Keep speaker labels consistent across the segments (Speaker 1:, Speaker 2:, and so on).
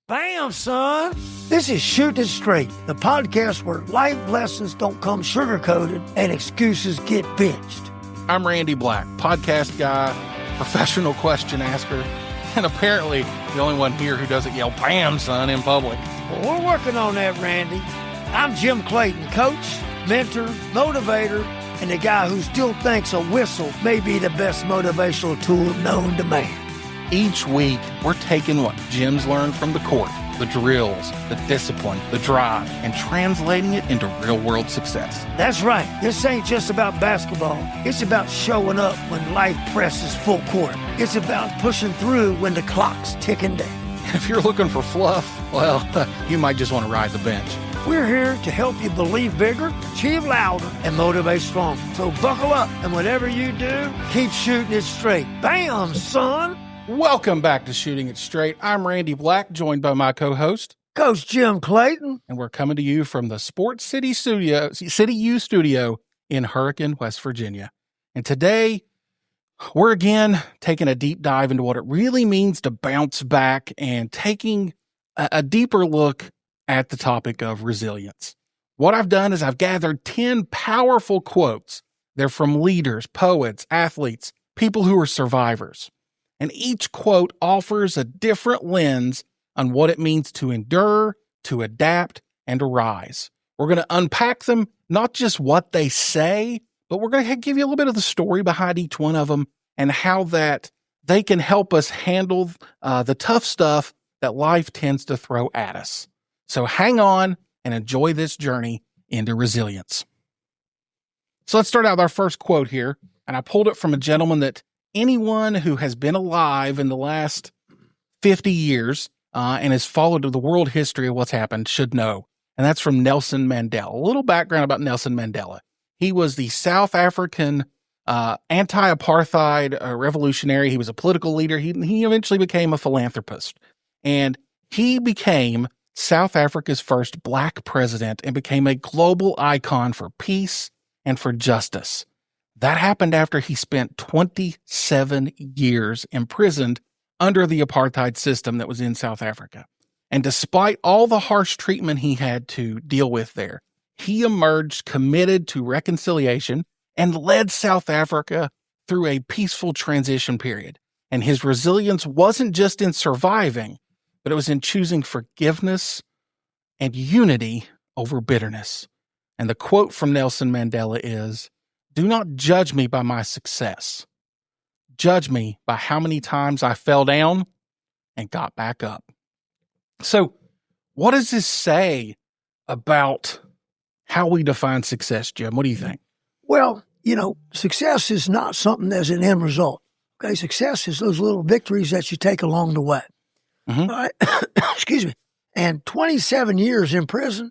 Speaker 1: Bam, son. This is Shooting It Straight, the podcast where life lessons don't come sugar-coated and excuses get bitched.
Speaker 2: I'm Randy Black, podcast guy, professional question asker, and apparently the only one here who doesn't yell "Bam, son" in public.
Speaker 1: Well, we're working on that, Randy. I'm Jim Clayton, coach, mentor, motivator, and the guy who still thinks a whistle may be the best motivational tool known to man.
Speaker 2: Each week, we're taking what Jim's learned from the court, the drills, the discipline, the drive, and translating it into real-world success.
Speaker 1: That's right. This ain't just about basketball. It's about showing up when life presses full court. It's about pushing through when the clock's ticking down.
Speaker 2: If you're looking for fluff, well, you might just want to ride the bench.
Speaker 1: We're here to help you believe bigger, achieve louder, and motivate stronger. So buckle up, and whatever you do, keep shooting it straight. Bam, son!
Speaker 2: Welcome back to Shooting It Straight. I'm Randy Black, joined by my co-host,
Speaker 1: Coach Jim Clayton.
Speaker 2: And we're coming to you from the Sports City U studio in Hurricane, West Virginia. And today, we're again taking a deep dive into what it really means to bounce back and taking a deeper look at the topic of resilience. What I've done is I've gathered 10 powerful quotes. They're from leaders, poets, athletes, people who are survivors. And each quote offers a different lens on what it means to endure, to adapt, and to rise. We're going to unpack them, not just what they say, but we're going to give you a little bit of the story behind each one of them and how that they can help us handle the tough stuff that life tends to throw at us. So hang on and enjoy this journey into resilience. So let's start out with our first quote here. And I pulled it from a gentleman that anyone who has been alive in the last 50 years and has followed the world history of what's happened should know. And that's from Nelson Mandela. A little background about Nelson Mandela. He was the South African anti-apartheid revolutionary. He was a political leader. He eventually became a philanthropist. And he became South Africa's first black president and became a global icon for peace and for justice. That happened after he spent 27 years imprisoned under the apartheid system that was in South Africa. And despite all the harsh treatment he had to deal with there, he emerged committed to reconciliation and led South Africa through a peaceful transition period. And his resilience wasn't just in surviving, but it was in choosing forgiveness and unity over bitterness. And the quote from Nelson Mandela is, "Do not judge me by my success. Judge me by how many times I fell down and got back up." So what does this say about how we define success, Jim? What do you think?
Speaker 1: Well, success is not something that's an end result. Okay, success is those little victories that you take along the way.
Speaker 2: Mm-hmm.
Speaker 1: All right? Excuse me. And 27 years in prison,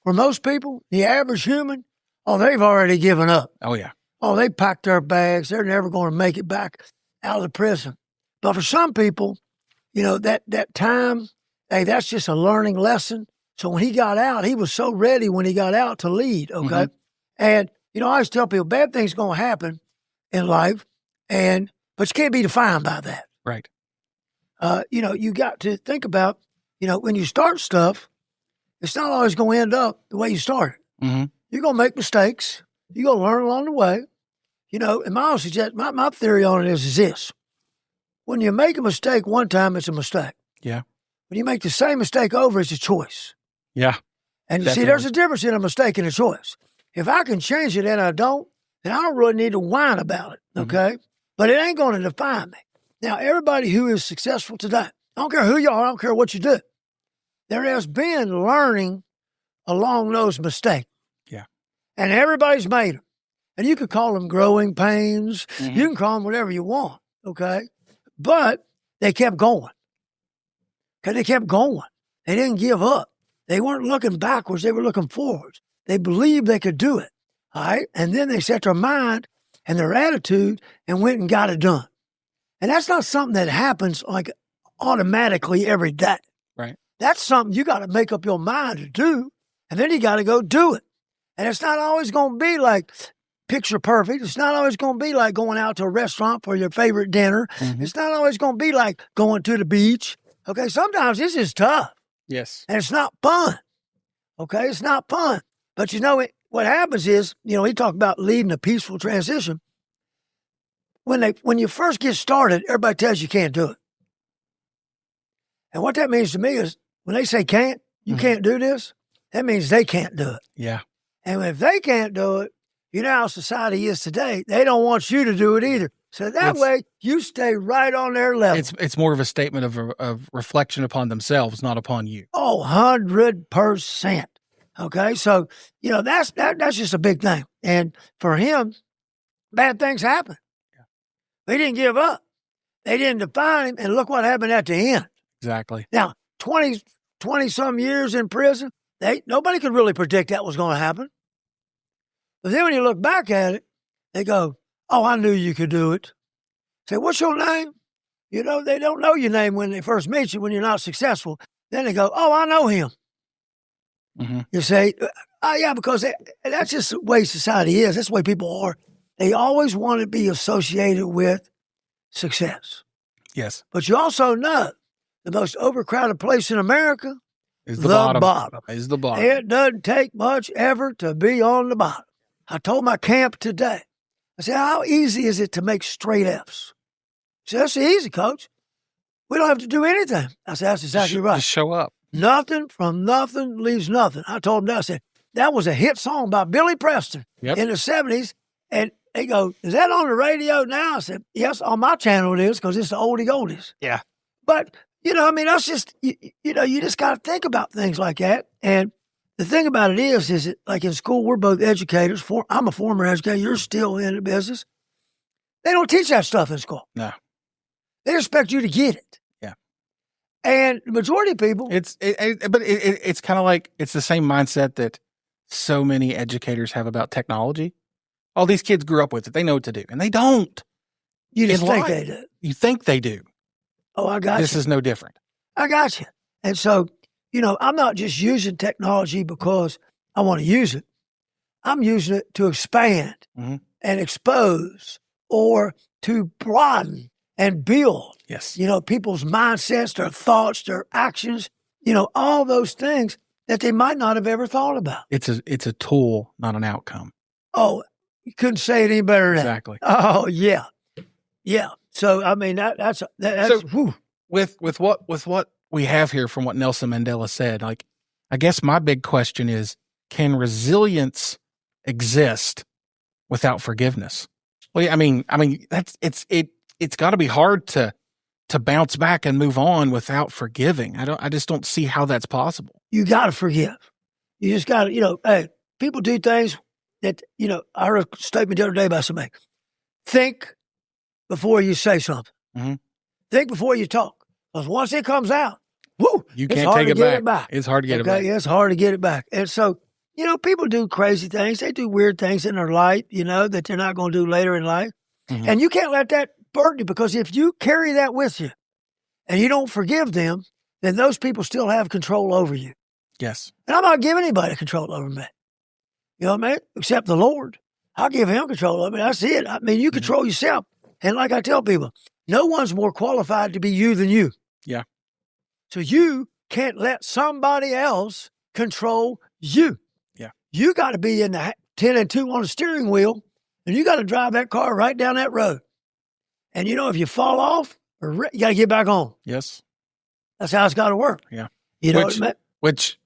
Speaker 1: for most people, the average human, they've already given up.
Speaker 2: Oh, yeah.
Speaker 1: They packed their bags. They're never going to make it back out of the prison. But for some people, that time, hey, that's just a learning lesson. So when he got out, he was so ready when he got out to lead, okay?
Speaker 2: Mm-hmm.
Speaker 1: And, I always tell people, bad things going to happen in life, but you can't be defined by that.
Speaker 2: Right.
Speaker 1: You got to think about, when you start stuff, it's not always going to end up the way you started.
Speaker 2: Mm-hmm.
Speaker 1: You're going to make mistakes. You're going to learn along the way. And my theory on it is this. When you make a mistake one time, it's a mistake.
Speaker 2: Yeah.
Speaker 1: When you make the same mistake over, it's a choice.
Speaker 2: Yeah.
Speaker 1: And you see, there's a difference in a mistake and a choice. If I can change it and I don't, then I don't really need to whine about it, okay? Mm-hmm. But it ain't going to define me. Now, everybody who is successful today, I don't care who you are, I don't care what you do, there has been learning along those mistakes.
Speaker 2: Yeah.
Speaker 1: And everybody's made them. And you could call them growing pains. Mm-hmm. You can call them whatever you want, okay? But they kept going. Okay, they kept going. They didn't give up. They weren't looking backwards. They were looking forwards. They believed they could do it, all right? And then they set their mind and their attitude and went and got it done. And that's not something that happens like automatically every day.
Speaker 2: Right.
Speaker 1: That's something you got to make up your mind to do, and then you got to go do it. And it's not always going to be like picture perfect. It's not always going to be like going out to a restaurant for your favorite dinner. Mm-hmm. It's not always going to be like going to the beach, Okay, sometimes this is tough.
Speaker 2: Yes.
Speaker 1: And it's not fun. Okay, it's not fun. But what happens is, he talked about leading a peaceful transition. When you first get started, everybody tells you can't do it. And what that means to me is when they say you can't do this, that means they can't do it.
Speaker 2: Yeah.
Speaker 1: And if they can't do it, how society is today, they don't want you to do it either. So that way you stay right on their level.
Speaker 2: It's more of a statement of reflection upon themselves, not upon you.
Speaker 1: Oh, 100%. Okay. So, that's just a big thing. And for him, bad things happen. Yeah. He didn't give up. They didn't define him. And look what happened at the end.
Speaker 2: Exactly.
Speaker 1: Now, 20 some years in prison, nobody could really predict that was going to happen. But then when you look back at it, they go, oh, I knew you could do it. Say, what's your name? They don't know your name when they first meet you, when you're not successful. Then they go, oh, I know him. Mm-hmm. You say, oh, yeah, because that's just the way society is. That's the way people are. They always want to be associated with success.
Speaker 2: Yes.
Speaker 1: But you also know the most overcrowded place in America
Speaker 2: is the bottom.
Speaker 1: Is the bottom. It doesn't take much effort to be on the bottom. I told my camp today, I said, how easy is it to make straight F's? I said, that's easy, Coach. We don't have to do anything. I said, that's exactly right.
Speaker 2: Just show up.
Speaker 1: Nothing from nothing leaves nothing. I told them that. I said, that was a hit song by Billy Preston in the 70s. And they go, is that on the radio now? I said, yes, on my channel it is because it's the oldie goldies.
Speaker 2: Yeah.
Speaker 1: But, that's just, you just got to think about things like that. And the thing about it is that, like in school, we're both educators. I'm a former educator. You're still in the business. They don't teach that stuff in school.
Speaker 2: No.
Speaker 1: They expect you to get it.
Speaker 2: Yeah.
Speaker 1: And the majority of people.
Speaker 2: It's kind of like, it's the same mindset that so many educators have about technology. All these kids grew up with it. They know what to do. And they don't.
Speaker 1: You just think they do.
Speaker 2: You think they do.
Speaker 1: Oh, I got you.
Speaker 2: This is no different.
Speaker 1: I got you. And so, I'm not just using technology because I want to use it. I'm using it to expand and expose or to broaden and build.
Speaker 2: Yes.
Speaker 1: People's mindsets, their thoughts, their actions, all those things that they might not have ever thought about.
Speaker 2: It's a tool, not an outcome.
Speaker 1: Oh, you couldn't say it any better than that.
Speaker 2: Exactly.
Speaker 1: Oh, yeah. Yeah. So, I mean, that's
Speaker 2: so, with what we have here from what Nelson Mandela said, like, I guess my big question is, can resilience exist without forgiveness? Well, I mean, it's got to be hard to bounce back and move on without forgiving. I just don't see how that's possible.
Speaker 1: You got to forgive. You just got to, hey, people do things that, I heard a statement the other day by somebody. Think before you say something. Mm-hmm. Think before you talk. Because once it comes out,
Speaker 2: you can't take it back. It's hard to get it back.
Speaker 1: It's hard to get it back. And so, people do crazy things. They do weird things in their life, that they're not going to do later in life. Mm-hmm. And you can't let that burden you, because if you carry that with you and you don't forgive them, then those people still have control over you.
Speaker 2: Yes.
Speaker 1: And I'm not giving anybody control over me. You know what I mean? Except the Lord. I'll give him control over me. That's it. I mean, you control yourself. And like I tell people, no one's more qualified to be you than you.
Speaker 2: Yeah.
Speaker 1: So you can't let somebody else control you.
Speaker 2: Yeah. You
Speaker 1: got to be in the 10 and 2 on the steering wheel, and you got to drive that car right down that road. And if you fall off, you got to get back on.
Speaker 2: Yes.
Speaker 1: That's how it's got to work.
Speaker 2: Yeah.
Speaker 1: Which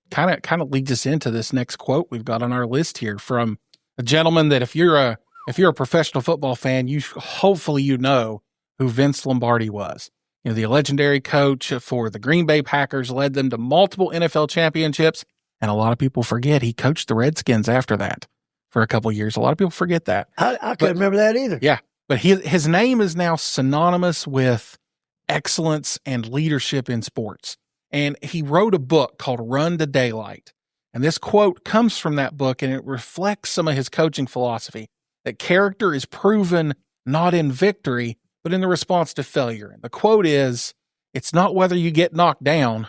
Speaker 2: kind of leads us into this next quote we've got on our list here from a gentleman that if you're a professional football fan, hopefully you know who Vince Lombardi was. The legendary coach for the Green Bay Packers, led them to multiple NFL championships. And a lot of people forget he coached the Redskins after that for a couple of years. A lot of people forget that.
Speaker 1: I couldn't remember that either.
Speaker 2: Yeah. But his name is now synonymous with excellence and leadership in sports. And he wrote a book called Run to Daylight. And this quote comes from that book, and it reflects some of his coaching philosophy, that character is proven not in victory, but in the response to failure. And the quote is, it's not whether you get knocked down,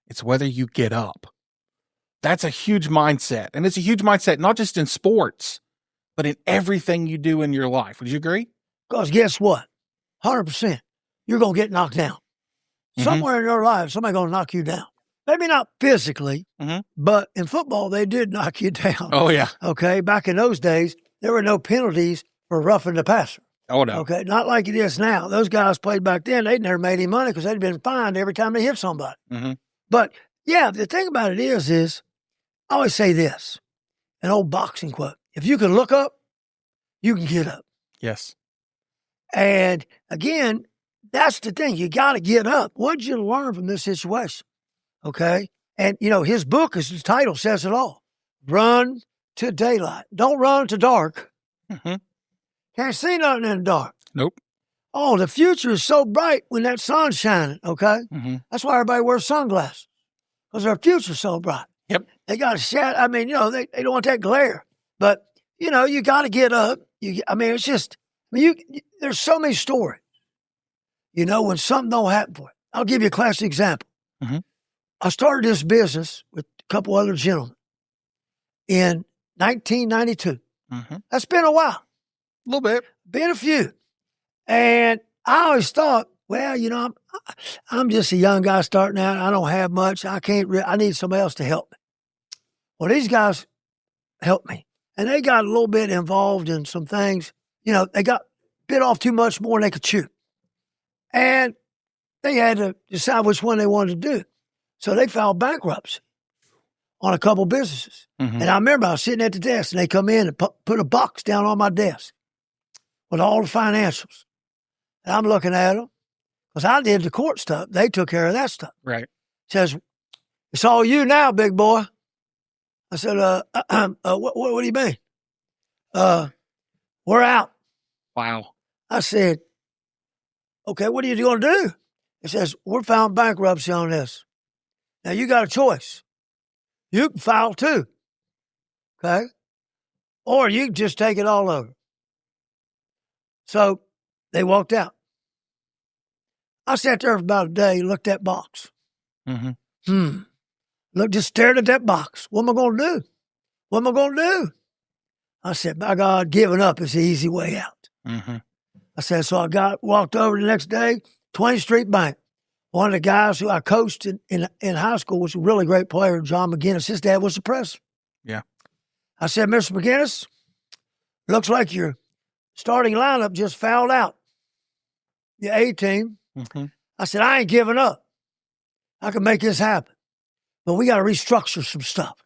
Speaker 2: it's whether you get up. That's a huge mindset. And it's a huge mindset, not just in sports, but in everything you do in your life. Would you agree?
Speaker 1: Because guess what? 100%. You're going to get knocked down. Somewhere in your life, somebody going to knock you down. Maybe not physically, but in football, they did knock you down.
Speaker 2: Oh, yeah.
Speaker 1: Okay. Back in those days, there were no penalties for roughing the passer.
Speaker 2: Oh, no.
Speaker 1: Okay. Not like it is now. Those guys played back then. They'd never made any money because they'd been fined every time they hit somebody. But yeah, the thing about it is I always say this, an old boxing quote. If you can look up, you can get up.
Speaker 2: Yes.
Speaker 1: And again, that's the thing. You got to get up. What did you learn from this situation? Okay. And, his book, as the title says it all. Run to daylight. Don't run to dark. Can't see nothing in the dark.
Speaker 2: Nope.
Speaker 1: Oh, the future is so bright when that sun's shining. Okay. That's why everybody wears sunglasses, because their future's so bright.
Speaker 2: Yep.
Speaker 1: They got to shadow. I mean, they don't want that glare. But, you got to get up. It's just, there's so many stories. When something don't happen for it. I'll give you a classic example. I started this business with a couple other gentlemen in 1992. That's been a while.
Speaker 2: A little bit.
Speaker 1: Been a few. And I always thought, well, I'm just a young guy starting out. I don't have much. I need somebody else to help me. Well, these guys helped me. And they got a little bit involved in some things. They got bit off too much more than they could chew. And they had to decide which one they wanted to do. So they filed bankruptcy on a couple businesses. And I remember I was sitting at the desk and they come in and put a box down on my desk with all the financials. And I'm looking at them because I did the court stuff. They took care of that stuff.
Speaker 2: Right.
Speaker 1: Says, it's all you now, big boy. I said, what do you mean? We're out.
Speaker 2: Wow.
Speaker 1: I said, okay, what are you going to do? He says, we're filing bankruptcy on this. Now, you got a choice. You can file too, okay? Or you can just take it all over. So they walked out. I sat there for about a day, looked at that box. Look, just stared at that box. What am I going to do? What am I going to do? I said, by God, giving up is the easy way out. I said, so walked over the next day, 20th Street Bank. One of the guys who I coached in high school was a really great player, John McGinnis. His dad was the president.
Speaker 2: Yeah.
Speaker 1: I said, Mr. McGinnis, looks like your starting lineup just fouled out. Your A team. I said, I ain't giving up. I can make this happen. But we got to restructure some stuff.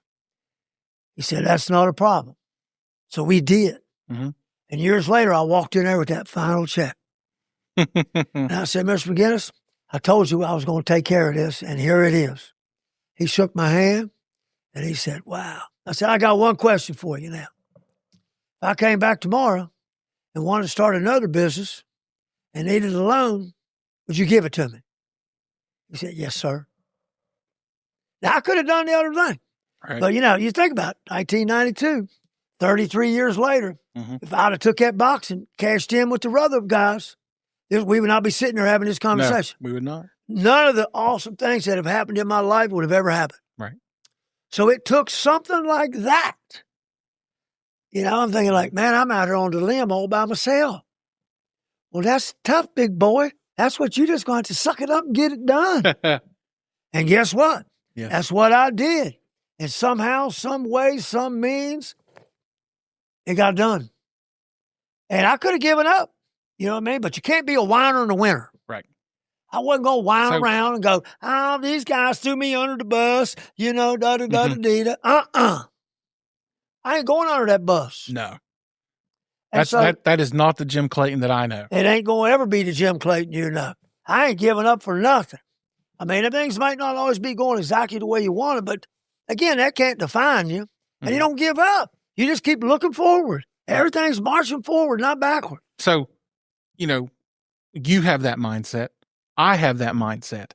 Speaker 1: He said, that's not a problem. So we did. And years later, I walked in there with that final check. And I said, Mr. McGinnis, I told you I was going to take care of this, and here it is. He shook my hand, and he said, wow. I said, I got one question for you now. If I came back tomorrow and wanted to start another business and needed a loan, would you give it to me? He said, yes, sir. Now, I could have done the other thing.
Speaker 2: Right.
Speaker 1: But, you think about it, 1992, 33 years later, if I'd have took that box and cashed in with the other guys, we would not be sitting here having this conversation.
Speaker 2: No, we would not.
Speaker 1: None of the awesome things that have happened in my life would have ever happened.
Speaker 2: Right.
Speaker 1: So it took something like that. I'm thinking like, man, I'm out here on the limb all by myself. Well, that's tough, big boy. That's what you just going to have to suck it up and get it done. And guess what?
Speaker 2: Yes.
Speaker 1: That's what I did. And somehow, some way, some means, it got done. And I could have given up. You know what I mean? But you can't be a whiner and a winner.
Speaker 2: Right.
Speaker 1: I wasn't going to whine around and go, oh, these guys threw me under the bus, da-da-da-da-da-da. I ain't going under that bus.
Speaker 2: No.
Speaker 1: And
Speaker 2: That is not the Jim Clayton that I know.
Speaker 1: It ain't going to ever be the Jim Clayton you know. I ain't giving up for nothing. I mean, things might not always be going exactly the way you want it, but again, that can't define you. And you don't give up. You just keep looking forward. Everything's marching forward, not backward.
Speaker 2: So, you have that mindset. I have that mindset.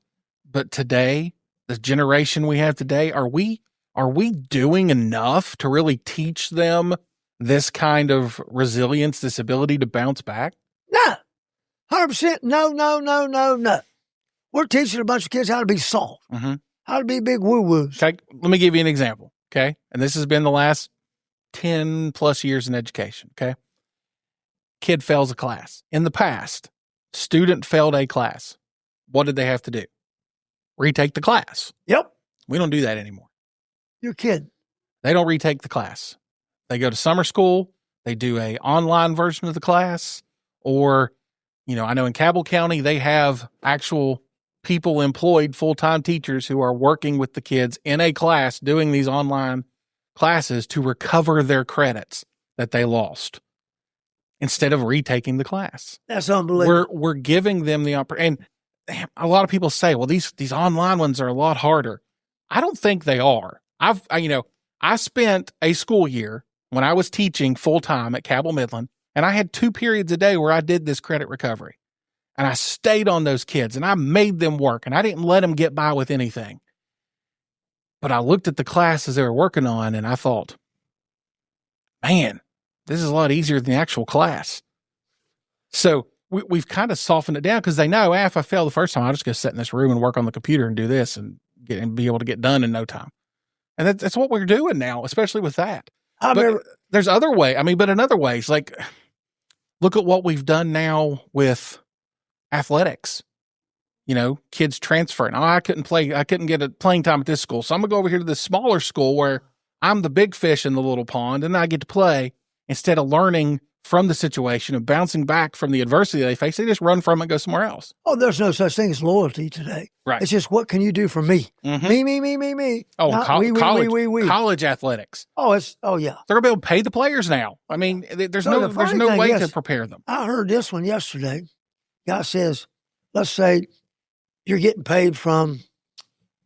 Speaker 2: But today, the generation we have today, are we doing enough to really teach them this kind of resilience, this ability to bounce back?
Speaker 1: No. 100% no. We're teaching a bunch of kids how to be soft, how to be big woo-woos.
Speaker 2: Okay, let me give you an example, okay? And this has been the last 10 plus years in education, okay? Kid fails a class. In the past, student failed a class. What did they have to do? retake the class.
Speaker 1: Yep.
Speaker 2: We don't do that anymore.
Speaker 1: You're kidding.
Speaker 2: They don't retake the class. They go to summer school. They do a online version of the class, or, I know in Cabell County, they have actual people employed, full-time teachers who are working with the kids in a class doing these online classes to recover their credits that they lost instead of retaking the class.
Speaker 1: That's unbelievable.
Speaker 2: We're giving them the opportunity. And a lot of people say, well, these online ones are a lot harder. I don't think they are. I spent a school year when I was teaching full-time at Cabell Midland, and I had 2 periods a day where I did this credit recovery. And I stayed on those kids, and I made them work, and I didn't let them get by with anything. But I looked at the classes they were working on, and I thought, man, this is a lot easier than the actual class. So we've kind of softened it down because they know, if I fail the first time, I'll just go sit in this room and work on the computer and do this and be able to get done in no time. And that's what we're doing now, especially with that. There's other way. But in other ways, like, look at what we've done now with athletics. Kids transferring. I couldn't get a playing time at this school. So I'm going to go over here to this smaller school where I'm the big fish in the little pond and I get to play instead of learning from the situation and bouncing back from the adversity they face. They just run from it and go somewhere else.
Speaker 1: Oh, there's no such thing as loyalty today.
Speaker 2: Right.
Speaker 1: It's just, what can you do for me?
Speaker 2: Mm-hmm.
Speaker 1: Me.
Speaker 2: Oh,
Speaker 1: we.
Speaker 2: College athletics.
Speaker 1: Oh, yeah.
Speaker 2: They're going to be able to pay the players now. There's no way to prepare them.
Speaker 1: I heard this one yesterday. Guy says, let's say you're getting paid from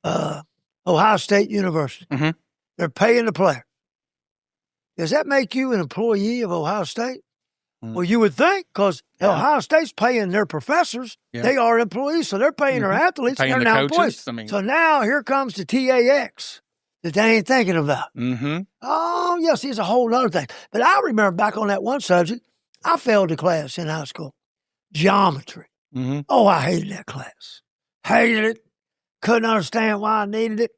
Speaker 1: Ohio State University.
Speaker 2: Mm-hmm.
Speaker 1: They're paying the player. Does that make you an employee of Ohio State? Mm. Well, you would think, because Ohio State's paying their professors. Yeah. They are employees, so they're paying their athletes.
Speaker 2: Paying
Speaker 1: they're
Speaker 2: the
Speaker 1: now
Speaker 2: coaches.
Speaker 1: employees. So now here comes the TAX that they ain't thinking about.
Speaker 2: Mm-hmm.
Speaker 1: Oh, yes, it's a whole other thing. But I remember back on that one subject, I failed a class in high school. Geometry.
Speaker 2: Mm-hmm.
Speaker 1: Oh, I hated that class. Hated it. Couldn't understand why I needed it.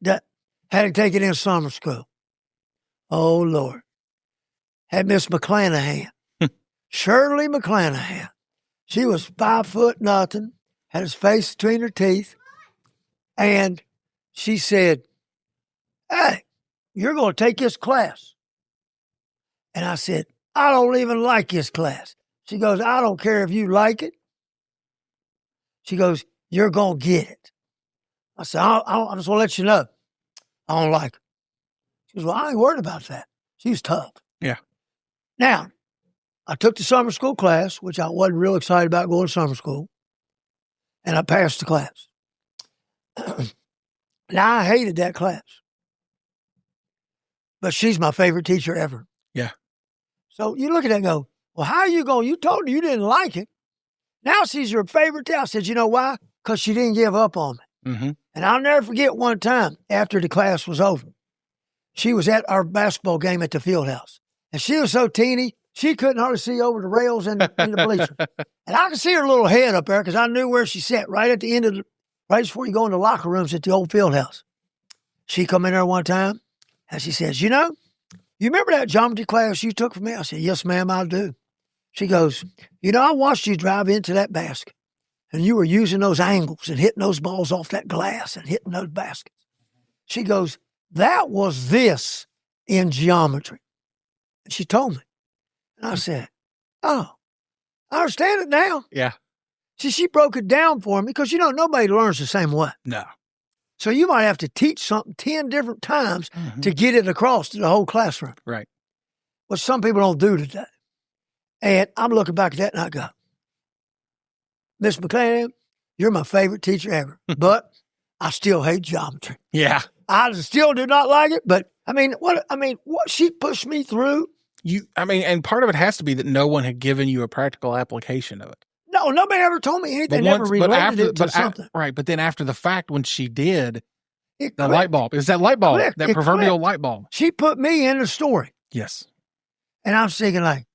Speaker 1: Had to take it in summer school. Oh, Lord. Had Miss McClanahan. Shirley McClanahan. She was 5 foot nothing, had his face between her teeth, and she said, hey, you're going to take this class. And I said, I don't even like this class. She goes, I don't care if you like it. She goes, you're going to get it. I said, I just want to let you know, I don't like it. She goes, well, I ain't worried about that. She's tough.
Speaker 2: Yeah.
Speaker 1: Now, I took the summer school class, which I wasn't real excited about going to summer school, and I passed the class. Now, I hated that class, but she's my favorite teacher ever.
Speaker 2: Yeah.
Speaker 1: So you look at that and go, well, how are you going? You told her you didn't like it. Now she's your favorite teacher. I said, you know why? Because she didn't give up on me.
Speaker 2: Mm-hmm.
Speaker 1: And I'll never forget one time after the class was over, she was at our basketball game at the field house, and she was so teeny, she couldn't hardly see over the rails in the bleacher. And I could see her little head up there because I knew where she sat, right at the end of right before you go in the locker rooms at the old field house. She come in there one time and she says, you remember that geometry class you took from me? I said, yes, ma'am, I do. She goes, I watched you drive into that basket and you were using those angles and hitting those balls off that glass and hitting those baskets. She goes, that was this in geometry. And she told me. And I said, oh, I understand it now.
Speaker 2: Yeah.
Speaker 1: See, she broke it down for me because, nobody learns the same way.
Speaker 2: No.
Speaker 1: So you might have to teach something 10 different times to get it across to the whole classroom.
Speaker 2: Right.
Speaker 1: Which some people don't do today. And I'm looking back at that and I go, Miss McClanahan, you're my favorite teacher ever, but I still hate geometry.
Speaker 2: Yeah.
Speaker 1: I still do not like it, but what she pushed me through.
Speaker 2: And part of it has to be that no one had given you a practical application of it.
Speaker 1: No, nobody ever told me anything. Never related it to something.
Speaker 2: Right, but then after the fact, when she did,
Speaker 1: the
Speaker 2: light bulb. Is that light bulb, that proverbial light bulb.
Speaker 1: She put me in the story.
Speaker 2: Yes.
Speaker 1: And I'm thinking like,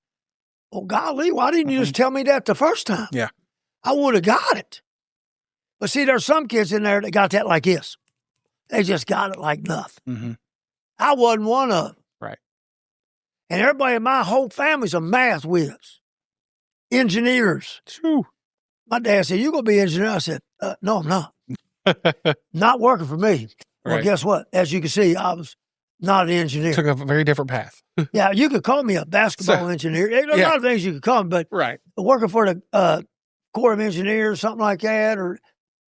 Speaker 1: well, golly, why didn't you just tell me that the first time?
Speaker 2: Yeah.
Speaker 1: I would have got it. But see, there's some kids in there that got that like this. They just got it like nothing.
Speaker 2: Mm-hmm.
Speaker 1: I wasn't one of them.
Speaker 2: Right.
Speaker 1: And everybody in my whole family's a math whiz. Engineers.
Speaker 2: True.
Speaker 1: My dad said, you going to be an engineer? I said, no, I'm not. Not working for me. Well,
Speaker 2: Right.
Speaker 1: guess what? As you can see, I was not an engineer.
Speaker 2: Took a very different path.
Speaker 1: Yeah, you could call me a basketball engineer. There's a lot of things you could call me, but
Speaker 2: Right.
Speaker 1: working for the Corps of Engineers, something like that, or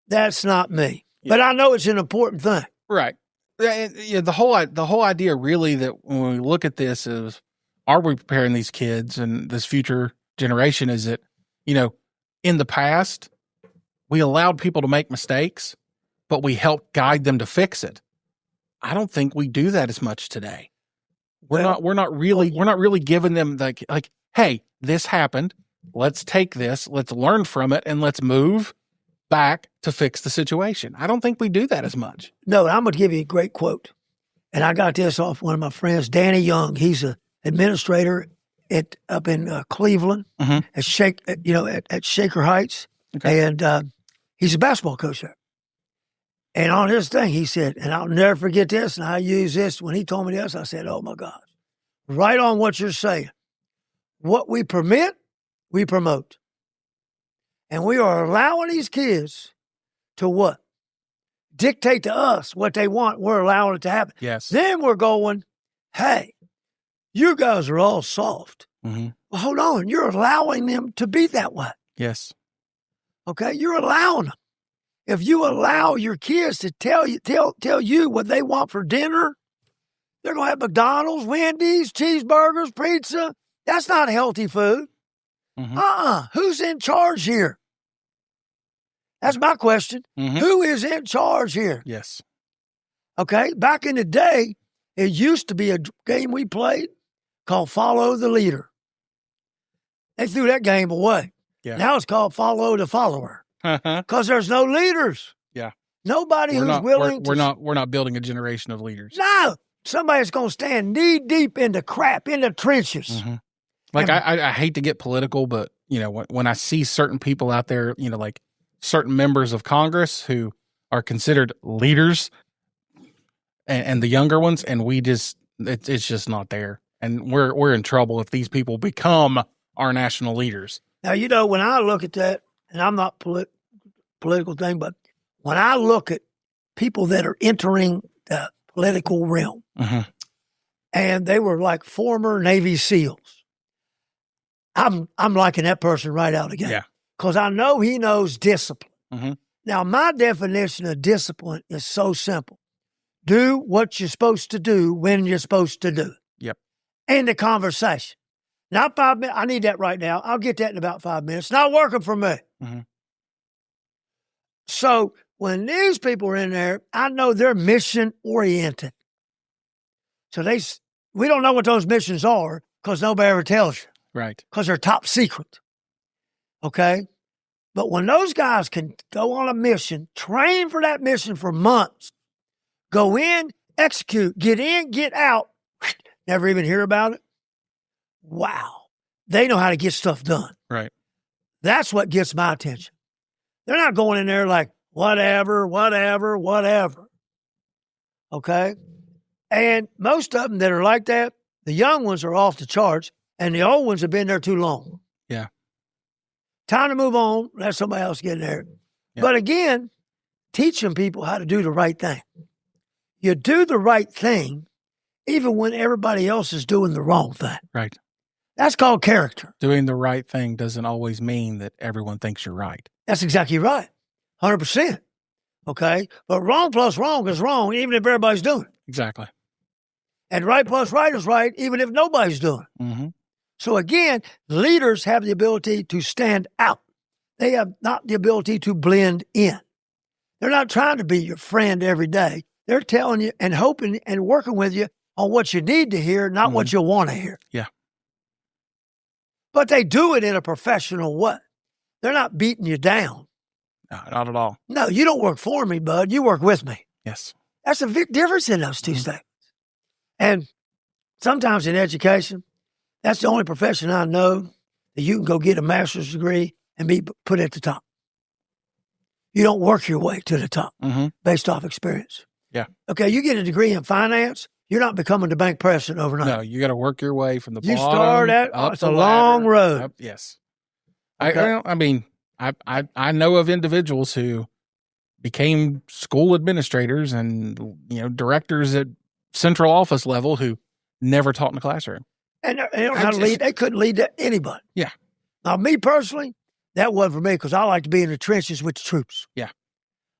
Speaker 1: that's not me.
Speaker 2: Yeah.
Speaker 1: But I know it's an important thing.
Speaker 2: Right. Yeah, the whole idea really that when we look at this is, are we preparing these kids and this future generation? Is it, in the past, we allowed people to make mistakes, but we helped guide them to fix it. I don't think we do that as much today. We're not really giving them like, hey, this happened. Let's take this, let's learn from it, and let's move back to fix the situation. I don't think we do that as much.
Speaker 1: No, I'm going to give you a great quote. And I got this off one of my friends, Danny Young. He's an administrator up in Cleveland at Shaker Heights.
Speaker 2: Okay.
Speaker 1: And he's a basketball coach there. And on his thing, he said, and I'll never forget this, and I use this, when he told me this, I said, oh my gosh, right on what you're saying. What we permit, we promote. And we are allowing these kids to what? Dictate to us what they want. We're allowing it to happen.
Speaker 2: Yes.
Speaker 1: Then we're going, hey, you guys are all soft.
Speaker 2: Mm-hmm.
Speaker 1: Well, hold on. You're allowing them to be that way.
Speaker 2: Yes.
Speaker 1: Okay? You're allowing them. If you allow your kids to tell you what they want for dinner, they're going to have McDonald's, Wendy's, cheeseburgers, pizza. That's not healthy food.
Speaker 2: Mm-hmm.
Speaker 1: Who's in charge here? That's my question.
Speaker 2: Mm-hmm.
Speaker 1: Who is in charge here?
Speaker 2: Yes.
Speaker 1: Okay. Back in the day, it used to be a game we played called Follow the Leader. They threw that game away.
Speaker 2: Yeah.
Speaker 1: Now it's called Follow the Follower
Speaker 2: Uh-huh.
Speaker 1: because there's no leaders.
Speaker 2: Yeah.
Speaker 1: Nobody who's willing to.
Speaker 2: We're not building a generation of leaders.
Speaker 1: No. Somebody's going to stand knee deep in the crap, in the trenches.
Speaker 2: Mm-hmm. Like, I hate to get political, but, when I see certain people out there, like certain members of Congress who are considered leaders and the younger ones, and it's just not there. And we're in trouble if these people become our national leaders.
Speaker 1: Now, when I look at that, and I'm not political thing, but when I look at people that are entering the political realm, and they were like former Navy SEALs, I'm liking that person right out again.
Speaker 2: Yeah.
Speaker 1: Because I know he knows discipline.
Speaker 2: Mm-hmm.
Speaker 1: Now, my definition of discipline is so simple. Do what you're supposed to do when you're supposed to do it.
Speaker 2: Yep.
Speaker 1: End the conversation. Not 5 minutes. I need that right now. I'll get that in about 5 minutes. Not working for me.
Speaker 2: Mm-hmm.
Speaker 1: So when these people are in there, I know they're mission oriented. So we don't know what those missions are because nobody ever tells you.
Speaker 2: Right.
Speaker 1: Because they're top secret. Okay? But when those guys can go on a mission, train for that mission for months, go in, execute, get in, get out, never even hear about it. Wow. They know how to get stuff done.
Speaker 2: Right.
Speaker 1: That's what gets my attention. They're not going in there like, whatever. Okay? And most of them that are like that, the young ones are off the charts, and the old ones have been there too long.
Speaker 2: Yeah.
Speaker 1: Time to move on. Let somebody else get in there.
Speaker 2: Yeah.
Speaker 1: But again, teaching people how to do the right thing. You do the right thing even when everybody else is doing the wrong thing.
Speaker 2: Right.
Speaker 1: That's called character.
Speaker 2: Doing the right thing doesn't always mean that everyone thinks you're right.
Speaker 1: That's exactly right. 100%. Okay? But wrong plus wrong is wrong, even if everybody's doing it.
Speaker 2: Exactly.
Speaker 1: And right plus right is right, even if nobody's doing it.
Speaker 2: Mm-hmm.
Speaker 1: So again, leaders have the ability to stand out. They have not the ability to blend in. They're not trying to be your friend every day. They're telling you and hoping and working with you on what you need to hear, not what you want to hear.
Speaker 2: Yeah.
Speaker 1: But they do it in a professional way. They're not beating you down.
Speaker 2: No, not at all.
Speaker 1: No, you don't work for me, bud. You work with me.
Speaker 2: Yes.
Speaker 1: That's a big difference in those two statements. And sometimes in education, that's the only profession I know that you can go get a master's degree and be put at the top. You don't work your way to the top based off experience.
Speaker 2: Yeah.
Speaker 1: Okay, you get a degree in finance, you're not becoming the bank president overnight.
Speaker 2: No, you got to work your way from the bottom.
Speaker 1: You start at, it's a long road.
Speaker 2: Yes.
Speaker 1: Okay.
Speaker 2: I know of individuals who became school administrators and, directors at central office level who never taught in the classroom.
Speaker 1: And they don't know how to lead. They couldn't lead to anybody.
Speaker 2: Yeah.
Speaker 1: Now, me personally, that wasn't for me because I like to be in the trenches with the troops.
Speaker 2: Yeah.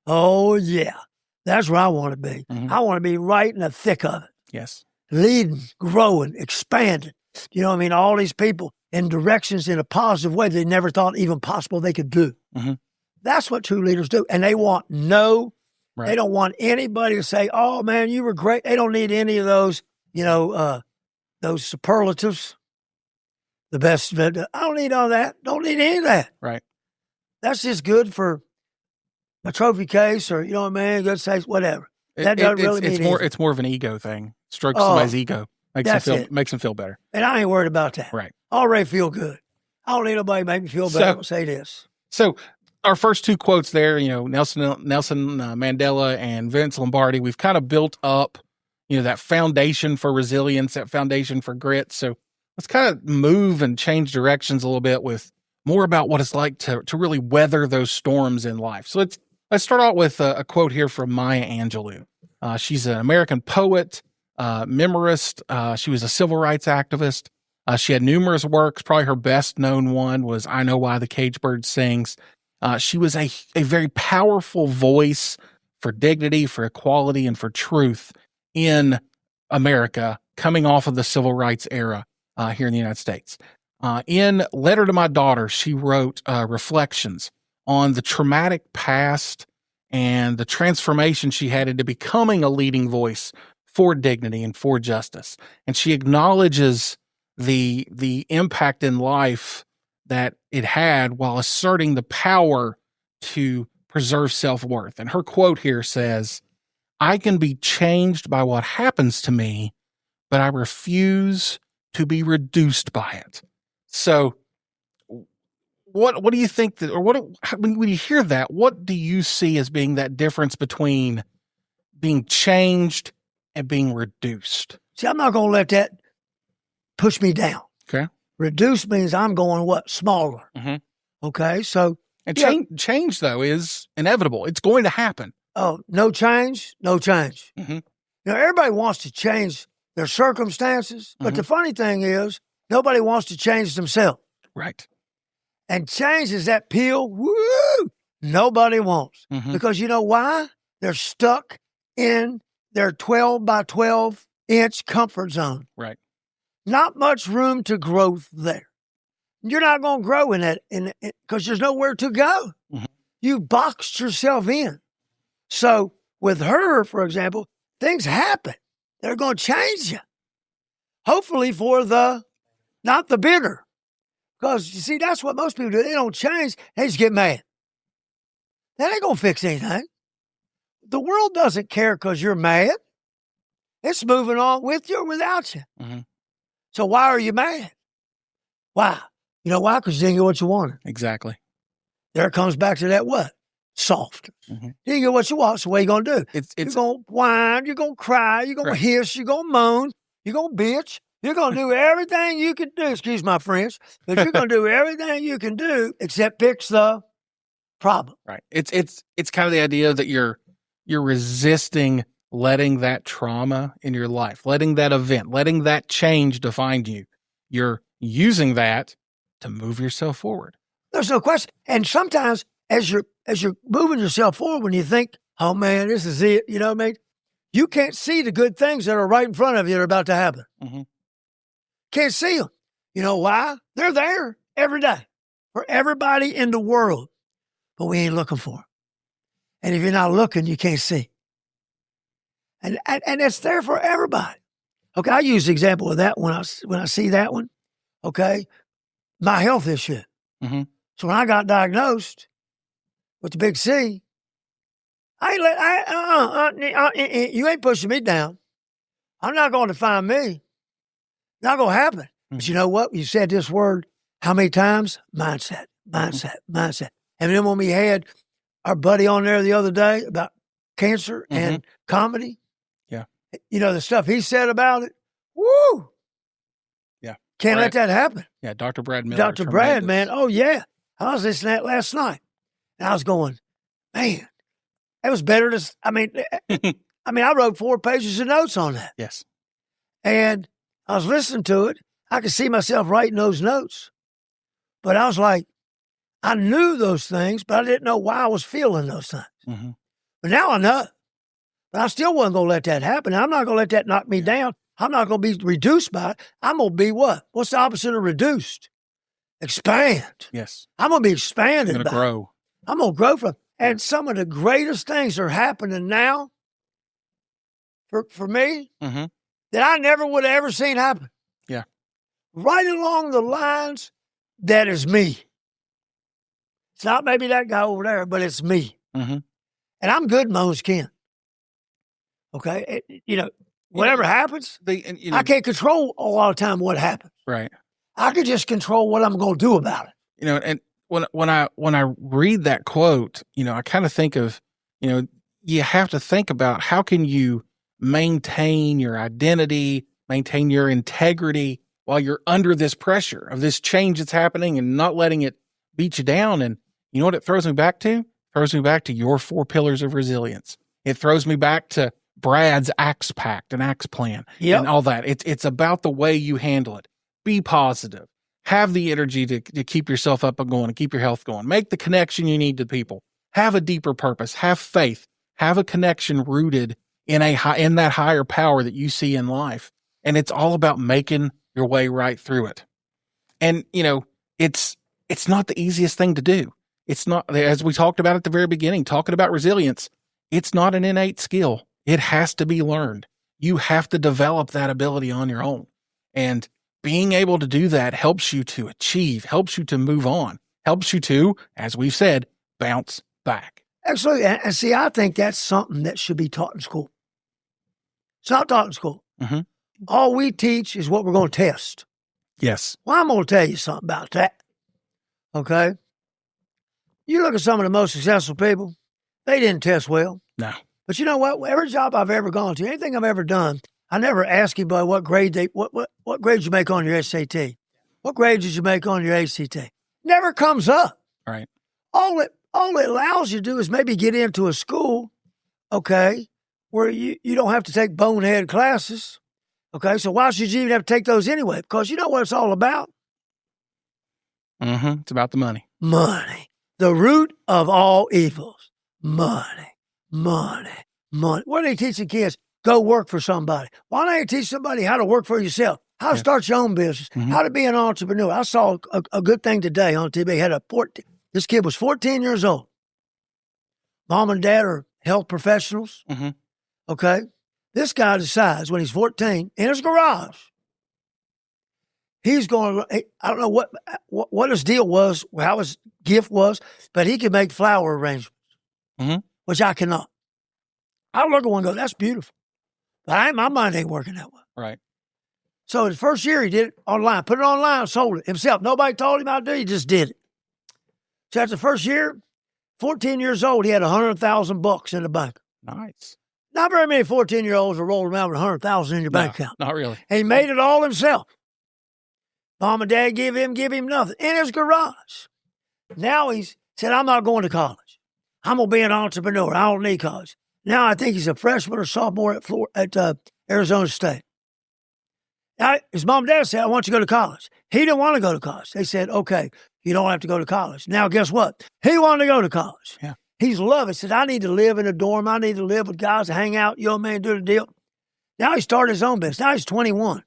Speaker 1: Oh, yeah. That's where I want to be.
Speaker 2: Mhm.
Speaker 1: I want to be right in the thick of it.
Speaker 2: Yes.
Speaker 1: Leading, growing, expanding. You know what I mean? All these people in directions in a positive way they never thought even possible they could do.
Speaker 2: Mhm.
Speaker 1: That's what true leaders do. And they want they don't want anybody to say, oh, man, you were great. They don't need any of those, those superlatives. The best. I don't need all that. Don't need any of that.
Speaker 2: Right.
Speaker 1: That's just good for a trophy case or, good say whatever. That doesn't really mean anything.
Speaker 2: It's more of an ego thing. Strokes somebody's ego. Makes them feel better.
Speaker 1: And I ain't worried about that.
Speaker 2: Right.
Speaker 1: I already feel good. I don't need nobody to make me feel better. Say this.
Speaker 2: So our first two quotes there, Nelson Mandela and Vince Lombardi, we've kind of built up, that foundation for resilience, that foundation for grit. So let's kind of move and change directions a little bit with more about what it's like to really weather those storms in life. So let's start out with a quote here from Maya Angelou. She's an American poet, memorist. She was a civil rights activist. She had numerous works. Probably her best known one was I Know Why the Cage Bird Sings. She was a very powerful voice for dignity, for equality, and for truth in America coming off of the civil rights era here in the United States. In Letter to My Daughter, she wrote reflections on the traumatic past and the transformation she had into becoming a leading voice for dignity and for justice. And she acknowledges the impact in life that it had while asserting the power to preserve self-worth. And her quote here says, I can be changed by what happens to me, but I refuse to be reduced by it. So what do you think that, or when you hear that, what do you see as being that difference between being changed and being reduced?
Speaker 1: See, I'm not going to let that push me down.
Speaker 2: Okay.
Speaker 1: Reduce means I'm going smaller.
Speaker 2: Mm-hmm.
Speaker 1: Okay. So,
Speaker 2: and change though is inevitable. It's going to happen.
Speaker 1: Oh, no change, no change.
Speaker 2: Mm-hmm.
Speaker 1: Everybody wants to change their circumstances, but the funny thing is nobody wants to change themselves.
Speaker 2: Right.
Speaker 1: And change is that pill, nobody wants.
Speaker 2: Mm-hmm.
Speaker 1: Because you know why? They're stuck in their 12 by 12 inch comfort zone.
Speaker 2: Right.
Speaker 1: Not much room to growth there. You're not going to grow in that because there's nowhere to go.
Speaker 2: Mm-hmm.
Speaker 1: You've boxed yourself in. So with her, for example, things happen. They're going to change you. Hopefully for not the bitter. Because, you see, that's what most people do. They don't change. They just get mad. That ain't going to fix anything. The world doesn't care because you're mad. It's moving on with you or without you.
Speaker 2: Mm-hmm.
Speaker 1: So why are you mad? Why? You know why? Because you didn't get what you wanted.
Speaker 2: Exactly.
Speaker 1: There it comes back to that what? Soft.
Speaker 2: Mm-hmm.
Speaker 1: You didn't get what you want, so what are you going to do? You're going to whine, you're going to cry, you're going to hiss, you're going to moan, you're going to bitch. You're going to do everything you can do, excuse my French, but you're going to do everything you can do except fix the problem.
Speaker 2: Right. It's kind of the idea that you're resisting letting that trauma in your life, letting that event, letting that change define you. You're using that to move yourself forward.
Speaker 1: There's no question. And sometimes as you're moving yourself forward, when you think, oh man, this is it, you know what I mean? You can't see the good things that are right in front of you that are about to happen.
Speaker 2: Mm-hmm.
Speaker 1: Can't see them. You know why? They're there every day for everybody in the world, but we ain't looking for them. And if you're not looking, you can't see. And it's there for everybody. Okay, I use the example of that when I see that one. Okay, my health issue.
Speaker 2: Mm-hmm.
Speaker 1: So when I got diagnosed with the big C, you ain't pushing me down. I'm not going to find me. Not going to happen. Mm-hmm. But you know what? You said this word how many times? Mindset. And then when we had our buddy on there the other day about cancer and comedy, you know, the stuff he said about it, woo!
Speaker 2: Yeah.
Speaker 1: Can't let that happen.
Speaker 2: Yeah, Dr. Brad Miller.
Speaker 1: Dr. Brad, man. Oh, yeah. I was listening to that last night. And I was going, man, It was better to, I wrote 4 pages of notes on that.
Speaker 2: Yes.
Speaker 1: And I was listening to it. I could see myself writing those notes. But I was like, I knew those things, but I didn't know why I was feeling those things.
Speaker 2: Mm-hmm.
Speaker 1: But now I know. But I still wasn't going to let that happen. I'm not going to let that knock me down. I'm not going to be reduced by it. I'm going to be what? What's the opposite of reduced? Expand.
Speaker 2: Yes.
Speaker 1: I'm going to be expanded.
Speaker 2: I'm going to grow.
Speaker 1: I'm going to grow from. And some of the greatest things are happening now for me that I never would have ever seen happen.
Speaker 2: Yeah.
Speaker 1: Right along the lines, that is me. It's not maybe that guy over there, but it's me.
Speaker 2: Mm-hmm.
Speaker 1: And I'm good in my own skin. Okay? Whatever happens, I can't control a lot of time what happens.
Speaker 2: Right.
Speaker 1: I can just control what I'm going to do about it.
Speaker 2: And when I read that quote, I kind of think of, you have to think about how can you maintain your identity, maintain your integrity while you're under this pressure of this change that's happening and not letting it beat you down. And you know what it throws me back to? It throws me back to your 4 pillars of resilience. It throws me back to Brad's Axe Pact and Axe Plan and all that. It's about the way you handle it. Be positive. Have the energy to keep yourself up and going and keep your health going. Make the connection you need to people. Have a deeper purpose. Have faith. Have a connection rooted in that higher power that you see in life. And it's all about making your way right through it. And, it's not the easiest thing to do. It's not, as we talked about at the very beginning, talking about resilience, it's not an innate skill. It has to be learned. You have to develop that ability on your own. And being able to do that helps you to achieve, helps you to move on, helps you to, as we've said, bounce back.
Speaker 1: Absolutely. And see, I think that's something that should be taught in school. It's not taught in school.
Speaker 2: Mm-hmm.
Speaker 1: All we teach is what we're going to test.
Speaker 2: Yes.
Speaker 1: Well, I'm going to tell you something about that. Okay? You look at some of the most successful people, they didn't test well.
Speaker 2: No.
Speaker 1: But you know what? Every job I've ever gone to, anything I've ever done, I never ask anybody what grade what grade you make on your SAT. What grade did you make on your ACT? Never comes up.
Speaker 2: Right.
Speaker 1: All it allows you to do is maybe get into a school, okay, where you don't have to take bonehead classes. Okay, so why should you even have to take those anyway? Because you know what it's all about?
Speaker 2: Mm-hmm. It's about the money.
Speaker 1: Money. The root of all evils. Money. Money. Money. What are they teaching kids? Go work for somebody. Why don't you teach somebody how to work for yourself? How to start your own business? Mm-hmm. How to be an entrepreneur? I saw a good thing today on TV. This kid was 14 years old. Mom and dad are health professionals.
Speaker 2: Mm-hmm.
Speaker 1: Okay. This guy decides when he's 14 in his garage, he's going to, I don't know what his deal was, how his gift was, but he could make flower arrangements, which I cannot. I look at one and go, that's beautiful. But my mind ain't working that way.
Speaker 2: Right.
Speaker 1: So the first year he did it online, put it online, sold it himself. Nobody told him how to do it. He just did it. So after the first year, 14 years old, he had $100,000 in the bank.
Speaker 2: Nice.
Speaker 1: Not very many 14-year-olds are rolling around with $100,000 in your bank account.
Speaker 2: Not really.
Speaker 1: And he made it all himself. Mom and dad give him nothing in his garage. Now he's said, I'm not going to college. I'm going to be an entrepreneur. I don't need college. Now I think he's a freshman or sophomore at Arizona State. Now, his mom and dad said, I want you to go to college. He didn't want to go to college. They said, okay, you don't have to go to college. Now, guess what? He wanted to go to college.
Speaker 2: Yeah.
Speaker 1: He's loving it. Said, I need to live in a dorm. I need to live with guys, hang out, man, do the deal. Now he started his own business. Now he's 21.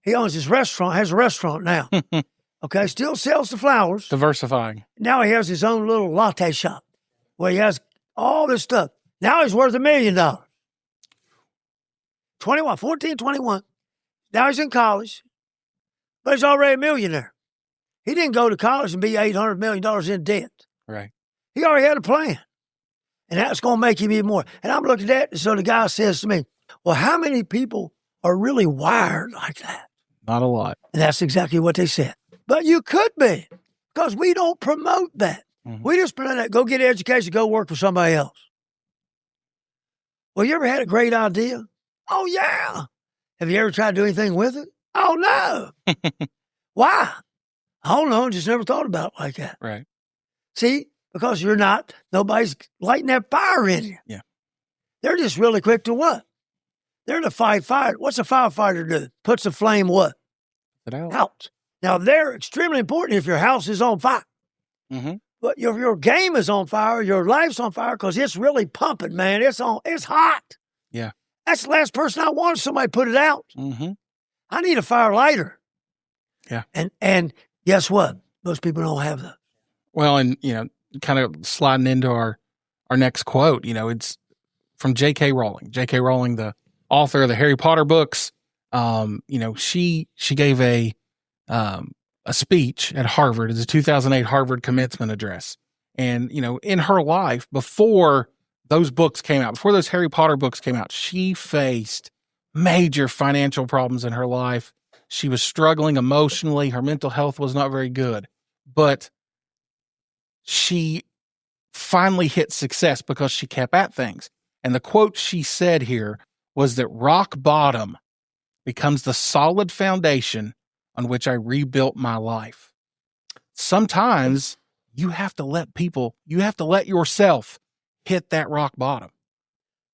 Speaker 1: He owns his restaurant, has a restaurant now. Okay, still sells the flowers.
Speaker 2: Diversifying.
Speaker 1: Now he has his own little latte shop where he has all this stuff. Now he's worth $1 million. 21. Now he's in college, but he's already a millionaire. He didn't go to college and be $800 million in debt.
Speaker 2: Right.
Speaker 1: He already had a plan. And that's going to make him even more. And I'm looking at that, so the guy says to me, well, how many people are really wired like that?
Speaker 2: Not a lot.
Speaker 1: And that's exactly what they said. But you could be, because we don't promote that. Mm-hmm. We just promote that. Go get an education, go work for somebody else. Well, you ever had a great idea? Oh, yeah. Have you ever tried to do anything with it? Oh, no. Why? I don't know. Just never thought about it like that.
Speaker 2: Right.
Speaker 1: See, Because nobody's lighting that fire in you.
Speaker 2: Yeah.
Speaker 1: They're just really quick to what? They're to fight fire. What's a firefighter do? Puts the flame what? Out. Now, they're extremely important if your house is on fire.
Speaker 2: Mm-hmm.
Speaker 1: But if your game is on fire, your life's on fire because it's really pumping, man. It's hot.
Speaker 2: Yeah.
Speaker 1: That's the last person I want. Somebody put it out.
Speaker 2: Mm-hmm.
Speaker 1: I need a fire lighter.
Speaker 2: Yeah.
Speaker 1: And guess what? Most people don't have those.
Speaker 2: Well, and, kind of sliding into our next quote, it's from J.K. Rowling. J.K. Rowling, the author of the Harry Potter books, she gave a speech at Harvard. It's a 2008 Harvard commencement address. And, in her life, before those books came out, before those Harry Potter books came out, she faced major financial problems in her life. She was struggling emotionally. Her mental health was not very good. But she finally hit success because she kept at things. And the quote she said here was that rock bottom becomes the solid foundation on which I rebuilt my life. Sometimes you have to let yourself hit that rock bottom.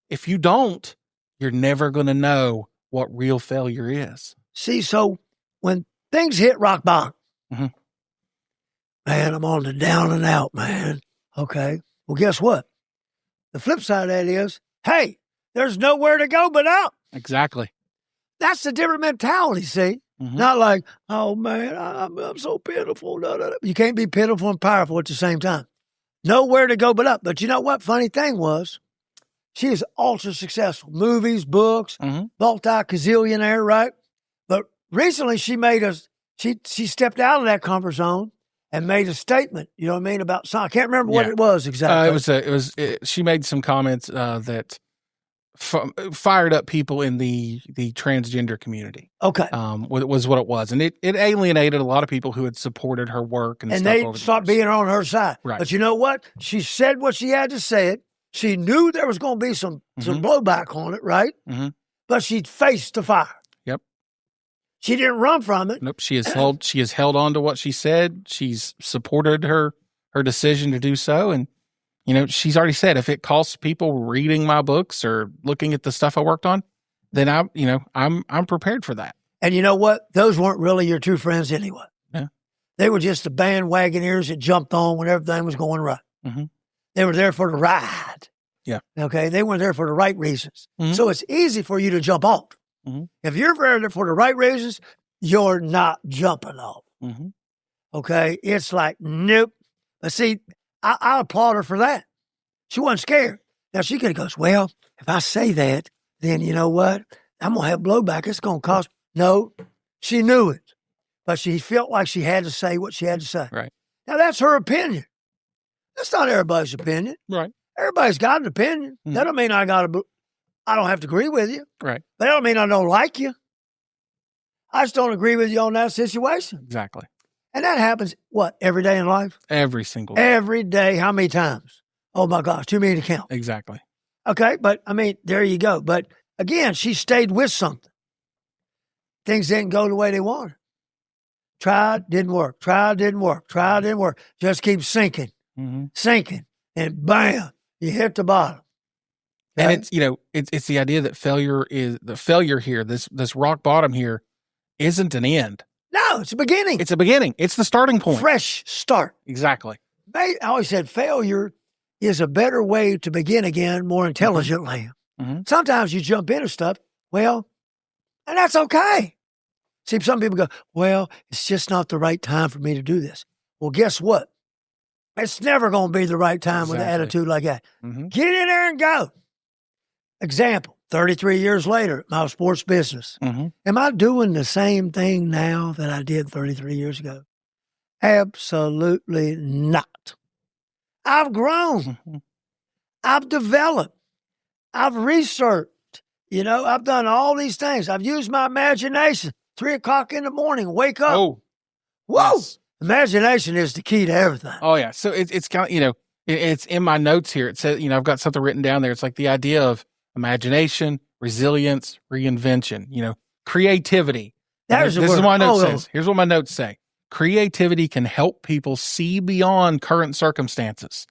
Speaker 2: If you don't, you're never going to know what real failure is.
Speaker 1: See, so when things hit rock bottom,
Speaker 2: mm-hmm.
Speaker 1: Man, I'm on the down and out, man. Okay. Well, guess what? The flip side of that is, hey, there's nowhere to go but up.
Speaker 2: Exactly.
Speaker 1: That's the different mentality, see?
Speaker 2: Mm-hmm.
Speaker 1: Not like, oh, man, I'm so pitiful. No. You can't be pitiful and powerful at the same time. Nowhere to go but up. But you know what? Funny thing was, she is ultra successful. Movies, books,
Speaker 2: mm-hmm.
Speaker 1: multi-gazillionaire, right? But recently she stepped out of that comfort zone and made a statement, you know what I mean, about something. I can't remember what it was exactly.
Speaker 2: She made some comments that fired up people in the transgender community.
Speaker 1: Okay.
Speaker 2: Was what it was. And it alienated a lot of people who had supported her work and stuff
Speaker 1: they
Speaker 2: over the
Speaker 1: stopped
Speaker 2: years.
Speaker 1: being on her side.
Speaker 2: Right.
Speaker 1: But you know what? She said what she had to say it. She knew there was going to be some
Speaker 2: mm-hmm.
Speaker 1: blowback on it, right?
Speaker 2: Mm-hmm.
Speaker 1: But she faced the fire.
Speaker 2: Yep.
Speaker 1: She didn't run from it.
Speaker 2: Nope. She has held on to what she said. She's supported her decision to do so. And, she's already said, if it costs people reading my books or looking at the stuff I worked on, then I'm prepared for that.
Speaker 1: And you know what? Those weren't really your true friends anyway.
Speaker 2: Yeah.
Speaker 1: They were just the bandwagoners that jumped on when everything was going right.
Speaker 2: Mm-hmm.
Speaker 1: They were there for the ride.
Speaker 2: Yeah.
Speaker 1: Okay. They weren't there for the right reasons.
Speaker 2: Mm-hmm.
Speaker 1: So it's easy for you to jump off.
Speaker 2: Mm-hmm.
Speaker 1: If you're there for the right reasons, you're not jumping off.
Speaker 2: Mm-hmm.
Speaker 1: Okay. It's like, nope. But see, I applaud her for that. She wasn't scared. Now she could have goes, well, if I say that, then you know what? I'm going to have blowback. It's going to cost. No, she knew it. But she felt like she had to say what she had to say.
Speaker 2: Right.
Speaker 1: Now that's her opinion. That's not everybody's opinion.
Speaker 2: Right.
Speaker 1: Everybody's got an opinion.
Speaker 2: Mm-hmm.
Speaker 1: That don't mean I don't have to agree with you.
Speaker 2: Right.
Speaker 1: That don't mean I don't like you. I just don't agree with you on that situation.
Speaker 2: Exactly.
Speaker 1: And that happens, every day in life?
Speaker 2: Every single day.
Speaker 1: Every day. How many times? Oh, my gosh, too many to count.
Speaker 2: Exactly.
Speaker 1: Okay, but, there you go. But, again, she stayed with something. Things didn't go the way they wanted. Tried, didn't work. Tried, didn't work. Tried, didn't work. Just keep sinking, sinking, and bam, you hit the bottom.
Speaker 2: Okay? And it's the idea that failure here, this rock bottom here, isn't an end.
Speaker 1: No, it's a beginning.
Speaker 2: It's a beginning. It's the starting point.
Speaker 1: Fresh start.
Speaker 2: Exactly.
Speaker 1: I always said failure is a better way to begin again more intelligently.
Speaker 2: Mm-hmm.
Speaker 1: Sometimes you jump into stuff, and that's okay. See, some people go, it's just not the right time for me to do this. Well, guess what? It's never going to be the right time with an attitude like that.
Speaker 2: Mm-hmm.
Speaker 1: Get in there and go. Example, 33 years later, my sports business.
Speaker 2: Mm-hmm.
Speaker 1: Am I doing the same thing now that I did 33 years ago? Absolutely not. I've grown.
Speaker 2: Mm-hmm.
Speaker 1: I've developed. I've researched. I've done all these things. I've used my imagination. 3 o'clock in the morning, wake up.
Speaker 2: Oh,
Speaker 1: whoa!
Speaker 2: Yes.
Speaker 1: Imagination is the key to everything.
Speaker 2: Oh yeah. So it's kind of it's in my notes here. It says I've got something written down there. It's like the idea of imagination, resilience, reinvention. Creativity.
Speaker 1: This
Speaker 2: is what my notes says. Here's what my notes say: creativity can help people see beyond current circumstances.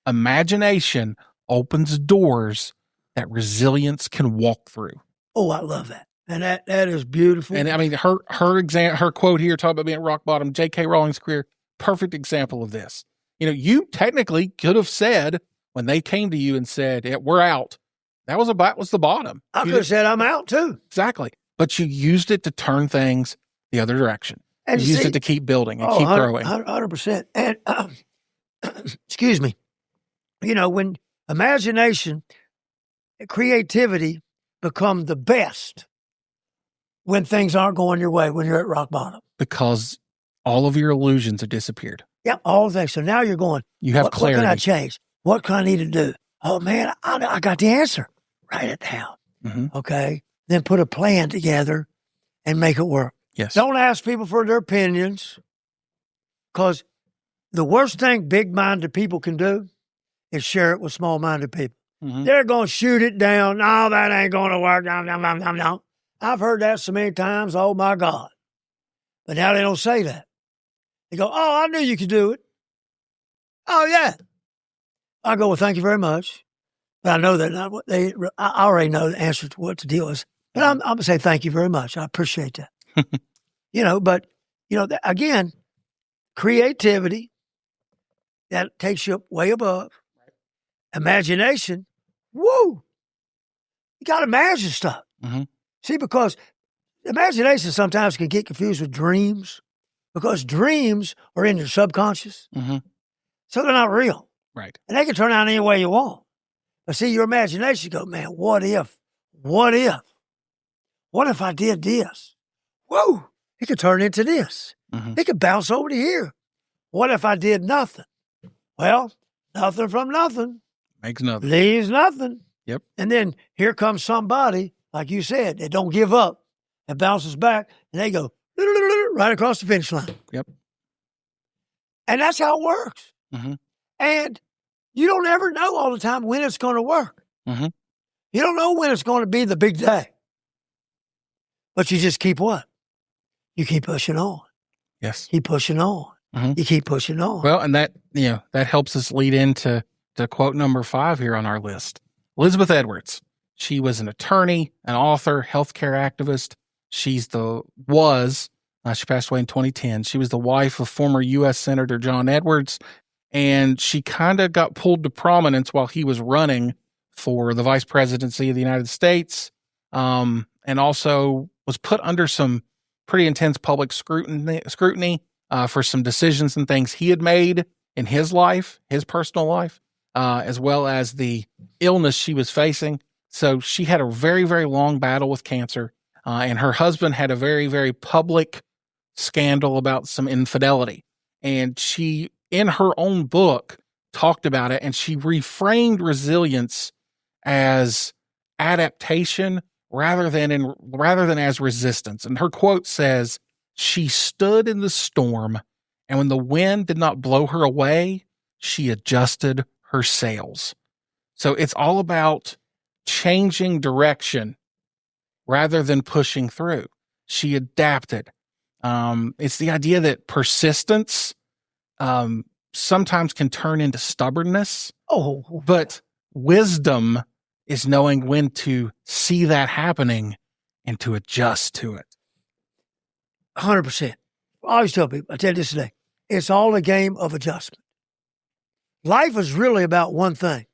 Speaker 2: Imagination opens doors that resilience can walk through.
Speaker 1: Oh, I love that. And that is beautiful.
Speaker 2: And I mean, her quote here, talking about being at rock bottom, J.K. Rowling's career, perfect example of this. You technically could have said, when they came to you and said, yeah, we're out, that was the bottom.
Speaker 1: I could have said, I'm out too.
Speaker 2: Exactly. But you used it to turn things the other direction.
Speaker 1: And
Speaker 2: you used it to keep building and keep growing.
Speaker 1: 100%. And excuse me, when imagination, creativity become the best when things aren't going your way, when you're at rock bottom.
Speaker 2: Because all of your illusions have disappeared.
Speaker 1: Yeah, all things. So now you're going,
Speaker 2: you have clarity.
Speaker 1: What can I change? What can I need to do? Oh, man, I got the answer. Write it down.
Speaker 2: Mm-hmm.
Speaker 1: Okay? Then put a plan together and make it work.
Speaker 2: Yes.
Speaker 1: Don't ask people for their opinions, because the worst thing big-minded people can do is share it with small-minded people.
Speaker 2: Mm-hmm.
Speaker 1: They're going to shoot it down. No, that ain't going to work. No. I've heard that so many times. Oh, my God. But now they don't say that. They go, oh, I knew you could do it. Oh, yeah. I go, well, thank you very much. But I know that I already know the answer to what the deal is. But I'm going to say thank you very much. I appreciate that. Again, creativity, that takes you way above. Imagination, woo! You got to imagine stuff.
Speaker 2: Mm-hmm.
Speaker 1: See, because imagination sometimes can get confused with dreams, because dreams are in your subconscious.
Speaker 2: Mm-hmm.
Speaker 1: So they're not real.
Speaker 2: Right.
Speaker 1: And they can turn out any way you want. But see, your imagination go, man, what if? What if? What if I did this? Whoa! It could turn into this.
Speaker 2: Mm-hmm.
Speaker 1: It could bounce over to here. What if I did nothing? Well, nothing from nothing
Speaker 2: makes nothing.
Speaker 1: Leaves nothing.
Speaker 2: Yep.
Speaker 1: And then here comes somebody, like you said, that don't give up. It bounces back, and they go right across the finish line.
Speaker 2: Yep.
Speaker 1: And that's how it works.
Speaker 2: Mm-hmm.
Speaker 1: And you don't ever know all the time when it's going to work.
Speaker 2: Mm-hmm.
Speaker 1: You don't know when it's going to be the big day. But you just keep what? You keep pushing on.
Speaker 2: Yes.
Speaker 1: Keep pushing on.
Speaker 2: Mm-hmm.
Speaker 1: You keep pushing on.
Speaker 2: Well, and that helps us lead into quote number 5 here on our list. Elizabeth Edwards. She was an attorney, an author, healthcare activist. She passed away in 2010. She was the wife of former U.S. Senator John Edwards, and she kind of got pulled to prominence while he was running for the vice presidency of the United States, and also was put under some pretty intense public scrutiny for some decisions and things he had made in his life, his personal life, as well as the illness she was facing. So she had a very, very long battle with cancer, and her husband had a very, very public scandal about some infidelity. And she, in her own book, talked about it, and she reframed resilience as adaptation rather than as resistance. And her quote says, "She stood in the storm, and when the wind did not blow her away, she adjusted her sails." So it's all about changing direction rather than pushing through. She adapted. It's the idea that persistence sometimes can turn into stubbornness.
Speaker 1: Oh,
Speaker 2: but wisdom is knowing when to see that happening and to adjust to it.
Speaker 1: 100%. I always tell people, I tell you this today, it's all a game of adjustment. Life is really about one thing.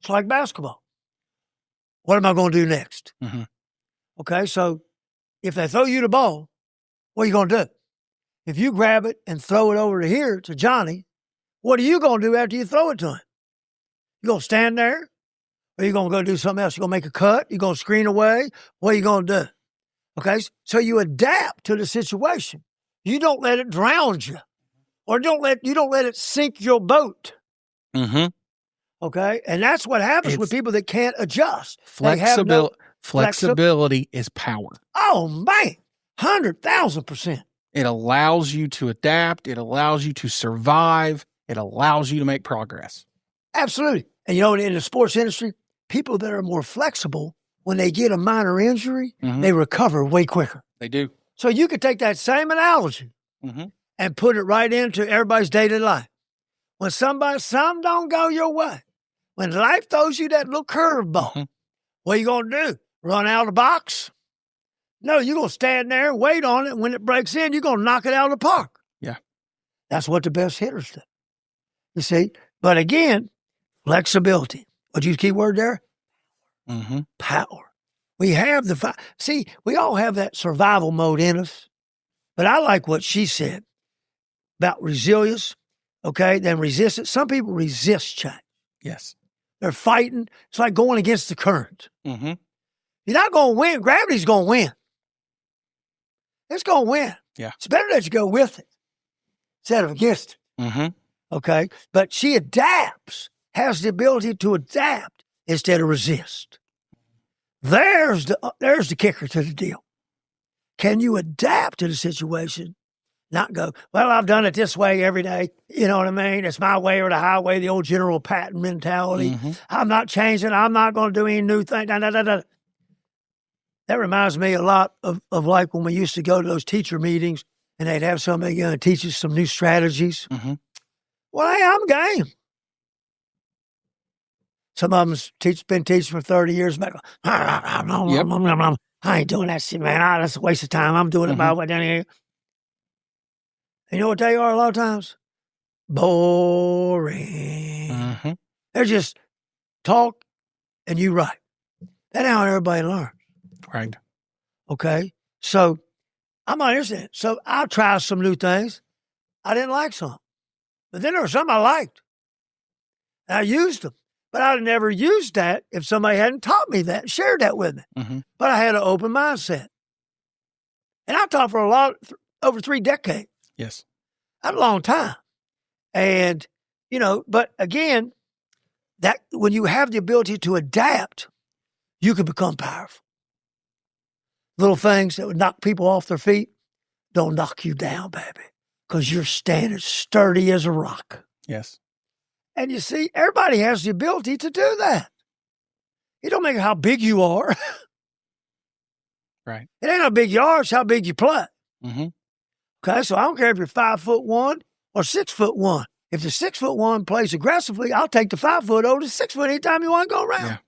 Speaker 1: It's like basketball. What am I going to do next?
Speaker 2: Mm-hmm.
Speaker 1: Okay, so if they throw you the ball, what are you going to do? If you grab it and throw it over to here to Johnny, what are you going to do after you throw it to him? You going to stand there? Or are you going to go do something else? You going to make a cut? You going to screen away? What are you going to do? Okay, so you adapt to the situation. You don't let it drown you, or you don't let it sink your boat.
Speaker 2: Mm-hmm.
Speaker 1: Okay, and that's what happens with people that can't adjust.
Speaker 2: Flexibility is power.
Speaker 1: Oh man, 100,000%.
Speaker 2: It allows you to adapt. It allows you to survive. It allows you to make progress.
Speaker 1: Absolutely. And in the sports industry, people that are more flexible, when they get a minor injury,
Speaker 2: mm-hmm.
Speaker 1: they recover way quicker.
Speaker 2: They do.
Speaker 1: So you could take that same analogy
Speaker 2: mm-hmm.
Speaker 1: and put it right into everybody's daily life. When some don't go your way, when life throws you that little curveball, what are you going to do? Run out of the box? No, you're going to stand there and wait on it. When it breaks in, you're going to knock it out of the park.
Speaker 2: Yeah.
Speaker 1: That's what the best hitters do. You see? But again, flexibility. What'd you use the key word there? Power. We have we all have that survival mode in us. But I like what she said about resilience, okay, then resistance. Some people resist change.
Speaker 2: Yes.
Speaker 1: They're fighting. It's like going against the current.
Speaker 2: Mm-hmm.
Speaker 1: You're not going to win. Gravity's going to win. It's going to win.
Speaker 2: Yeah.
Speaker 1: It's better that you go with it instead of against it.
Speaker 2: Mm-hmm.
Speaker 1: Okay? But she adapts, has the ability to adapt instead of resist. There's the kicker to the deal. Can you adapt to the situation? Not go, well, I've done it this way every day. You know what I mean? It's my way or the highway, the old General Patton mentality.
Speaker 2: Mm-hmm.
Speaker 1: I'm not changing. I'm not going to do any new thing. That reminds me a lot of like when we used to go to those teacher meetings and they'd have somebody going to teach us some new strategies.
Speaker 2: Mm-hmm.
Speaker 1: Well, hey, I'm game. Some of them's been teaching for 30 years. Back, I ain't doing that shit, man. That's a waste of time. I'm doing it my way down here. You know what they are a lot of times? Boring.
Speaker 2: Mm-hmm.
Speaker 1: They're just talk and you write. That's how everybody learns.
Speaker 2: Right.
Speaker 1: Okay? So I'm not interested. So I'll try some new things. I didn't like some. But then there were some I liked. And I used them. But I'd never used that if somebody hadn't taught me that, shared that with me. Mm-hmm. But I had an open mindset. And I taught for over 3 decades.
Speaker 2: Yes.
Speaker 1: That's a long time. And, but again, that when you have the ability to adapt, you can become powerful. Little things that would knock people off their feet don't knock you down, baby, because you're standing sturdy as a rock.
Speaker 2: Yes.
Speaker 1: And you see, everybody has the ability to do that. It don't matter how big you are.
Speaker 2: Right.
Speaker 1: It ain't how big you are, it's how big you play.
Speaker 2: Mm-hmm.
Speaker 1: Okay, so I don't care if you're 5'1" or 6'1". If the 6'1" plays aggressively, I'll take the 5 foot over the 6 foot anytime you want to go around.
Speaker 2: Yeah.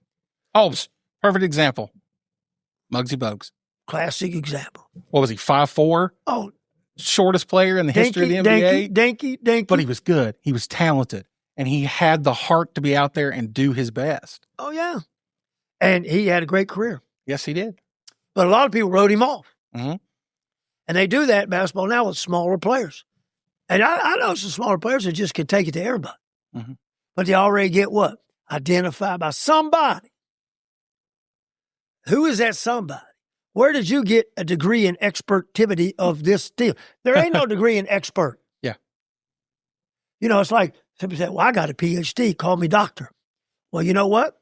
Speaker 2: Oh, perfect example. Muggsy Bogues.
Speaker 1: Classic example.
Speaker 2: What was he, 5'4"?
Speaker 1: Oh.
Speaker 2: Shortest player in the history of the NBA.
Speaker 1: Dinky.
Speaker 2: But he was good. He was talented. And he had the heart to be out there and do his best.
Speaker 1: Oh, yeah. And he had a great career.
Speaker 2: Yes, he did.
Speaker 1: But a lot of people wrote him off.
Speaker 2: Mm-hmm.
Speaker 1: And they do that in basketball now with smaller players. And I know some smaller players that just can take it to everybody. Mm-hmm. But they already get what? Identified by somebody. Who is that somebody? Where did you get a degree in expertivity of this deal? There ain't no degree in expert.
Speaker 2: Yeah.
Speaker 1: It's like somebody said, well, I got a PhD. Call me doctor. Well, you know what?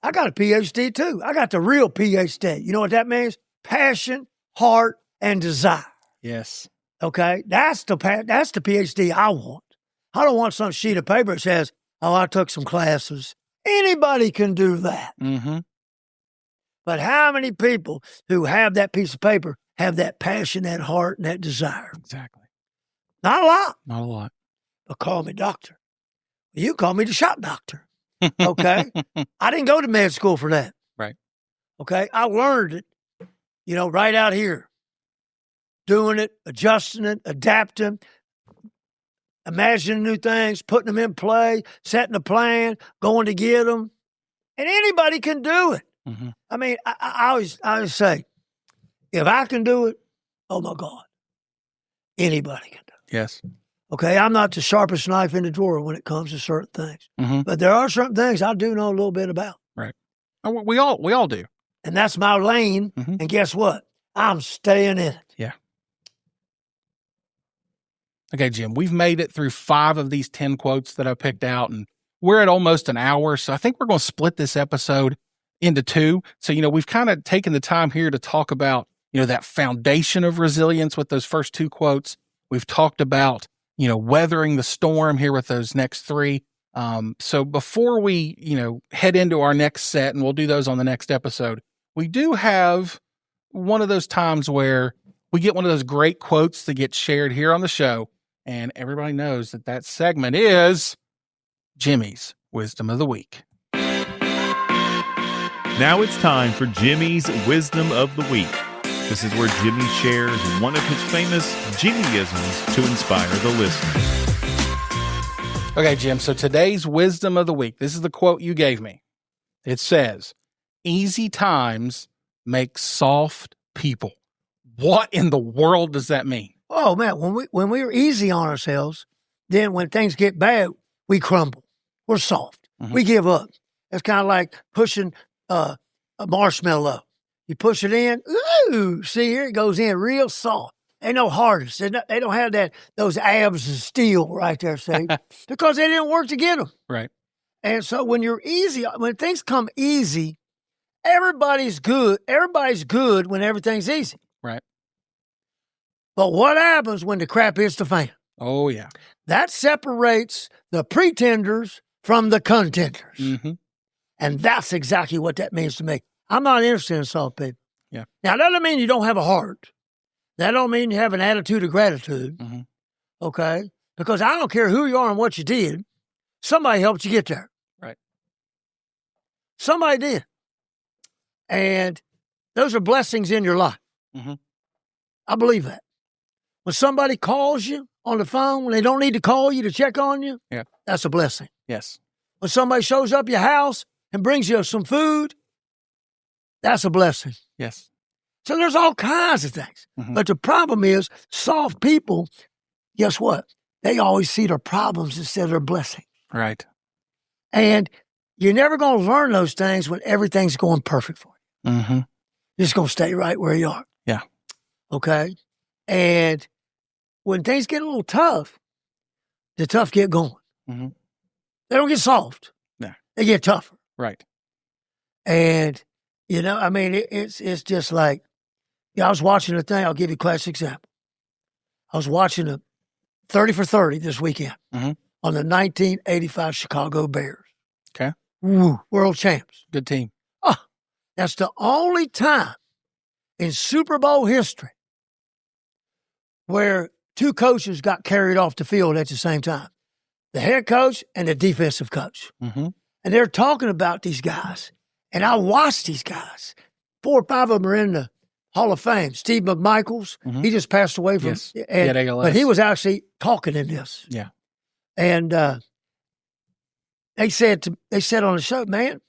Speaker 1: I got a PhD too. I got the real PhD. You know what that means? Passion, heart, and desire.
Speaker 2: Yes.
Speaker 1: Okay? That's the PhD I want. I don't want some sheet of paper that says, oh, I took some classes. Anybody can do that.
Speaker 2: Mm-hmm.
Speaker 1: But how many people who have that piece of paper have that passion, that heart, and that desire?
Speaker 2: Exactly.
Speaker 1: Not a lot.
Speaker 2: Not a lot.
Speaker 1: But call me doctor. You call me the shop doctor. Okay? I didn't go to med school for that.
Speaker 2: Right.
Speaker 1: Okay? I learned it, right out here. Doing it, adjusting it, adapting, imagining new things, putting them in play, setting a plan, going to get them. And anybody can do it. Mm-hmm. I mean, I always say, if I can do it, oh my God, anybody can do it.
Speaker 2: Yes.
Speaker 1: Okay, I'm not the sharpest knife in the drawer when it comes to certain things. Mm-hmm. But there are certain things I do know a little bit about.
Speaker 2: Right. We all do.
Speaker 1: And that's my lane. Mm-hmm. And guess what? I'm staying in it.
Speaker 2: Yeah. Okay, Jim, we've made it through 5 of these 10 quotes that I picked out, and we're at almost an hour. So I think we're going to split this episode into 2. So, we've kind of taken the time here to talk about, that foundation of resilience with those first 2 quotes. We've talked about, weathering the storm here with those next 3. So before we, head into our next set, and we'll do those on the next episode, we do have one of those times where we get one of those great quotes that gets shared here on the show, and everybody knows that segment is Jimmy's Wisdom of the Week.
Speaker 3: Now it's time for Jimmy's Wisdom of the Week. This is where Jimmy shares one of his famous Jimmyisms to inspire the listener.
Speaker 2: Okay, Jim, so today's Wisdom of the Week, this is the quote you gave me. It says, "Easy times make soft people." What in the world does that mean?
Speaker 1: Oh, man, when we were easy on ourselves, then when things get bad, we crumble. We're soft.
Speaker 2: Mhm.
Speaker 1: We give up. It's kind of like pushing a marshmallow. You push it in, ooh, see, here it goes in real soft. Ain't no hardness. They don't have those abs of steel right there, see, because they didn't work to get them.
Speaker 2: Right.
Speaker 1: And so when you're easy, when things come easy, everybody's good. Everybody's good when everything's easy.
Speaker 2: Right.
Speaker 1: But what happens when the crap hits the fan?
Speaker 2: Oh, yeah.
Speaker 1: That separates the pretenders from the contenders.
Speaker 2: Mm-hmm.
Speaker 1: And that's exactly what that means to me. I'm not interested in soft people.
Speaker 2: Yeah.
Speaker 1: Now, that doesn't mean you don't have a heart. That don't mean you have an attitude of gratitude.
Speaker 2: Mm-hmm.
Speaker 1: Okay? Because I don't care who you are and what you did. Somebody helped you get there.
Speaker 2: Right.
Speaker 1: Somebody did. And those are blessings in your life.
Speaker 2: Mm-hmm.
Speaker 1: I believe that. When somebody calls you on the phone when they don't need to call you to check on you,
Speaker 2: yeah,
Speaker 1: that's a blessing.
Speaker 2: Yes.
Speaker 1: When somebody shows up your house and brings you some food, that's a blessing.
Speaker 2: Yes.
Speaker 1: So there's all kinds of things.
Speaker 2: Mm-hmm.
Speaker 1: But the problem is, soft people, guess what? They always see their problems instead of their blessings.
Speaker 2: Right.
Speaker 1: And you're never going to learn those things when everything's going perfect for you.
Speaker 2: Mm-hmm.
Speaker 1: You're just going to stay right where you are.
Speaker 2: Yeah.
Speaker 1: Okay? And when things get a little tough, the tough get going.
Speaker 2: Mm-hmm.
Speaker 1: They don't get soft.
Speaker 2: Yeah.
Speaker 1: They get tougher.
Speaker 2: Right.
Speaker 1: And, you know, I mean, it's just like, I was watching a thing. I'll give you a classic example. I was watching a 30 for 30 this weekend
Speaker 2: mm-hmm.
Speaker 1: on the 1985 Chicago Bears.
Speaker 2: Okay.
Speaker 1: Woo, world champs.
Speaker 2: Good team.
Speaker 1: Oh, that's the only time in Super Bowl history where two coaches got carried off the field at the same time. The head coach and the defensive coach.
Speaker 2: Mm-hmm.
Speaker 1: And they're talking about these guys. And I watched these guys. 4 or 5 of them are in the Hall of Fame. Steve McMichaels,
Speaker 2: mm-hmm.
Speaker 1: he just passed away from
Speaker 2: yes.
Speaker 1: and, but he was actually talking in this.
Speaker 2: Yeah.
Speaker 1: And they said on the show, man,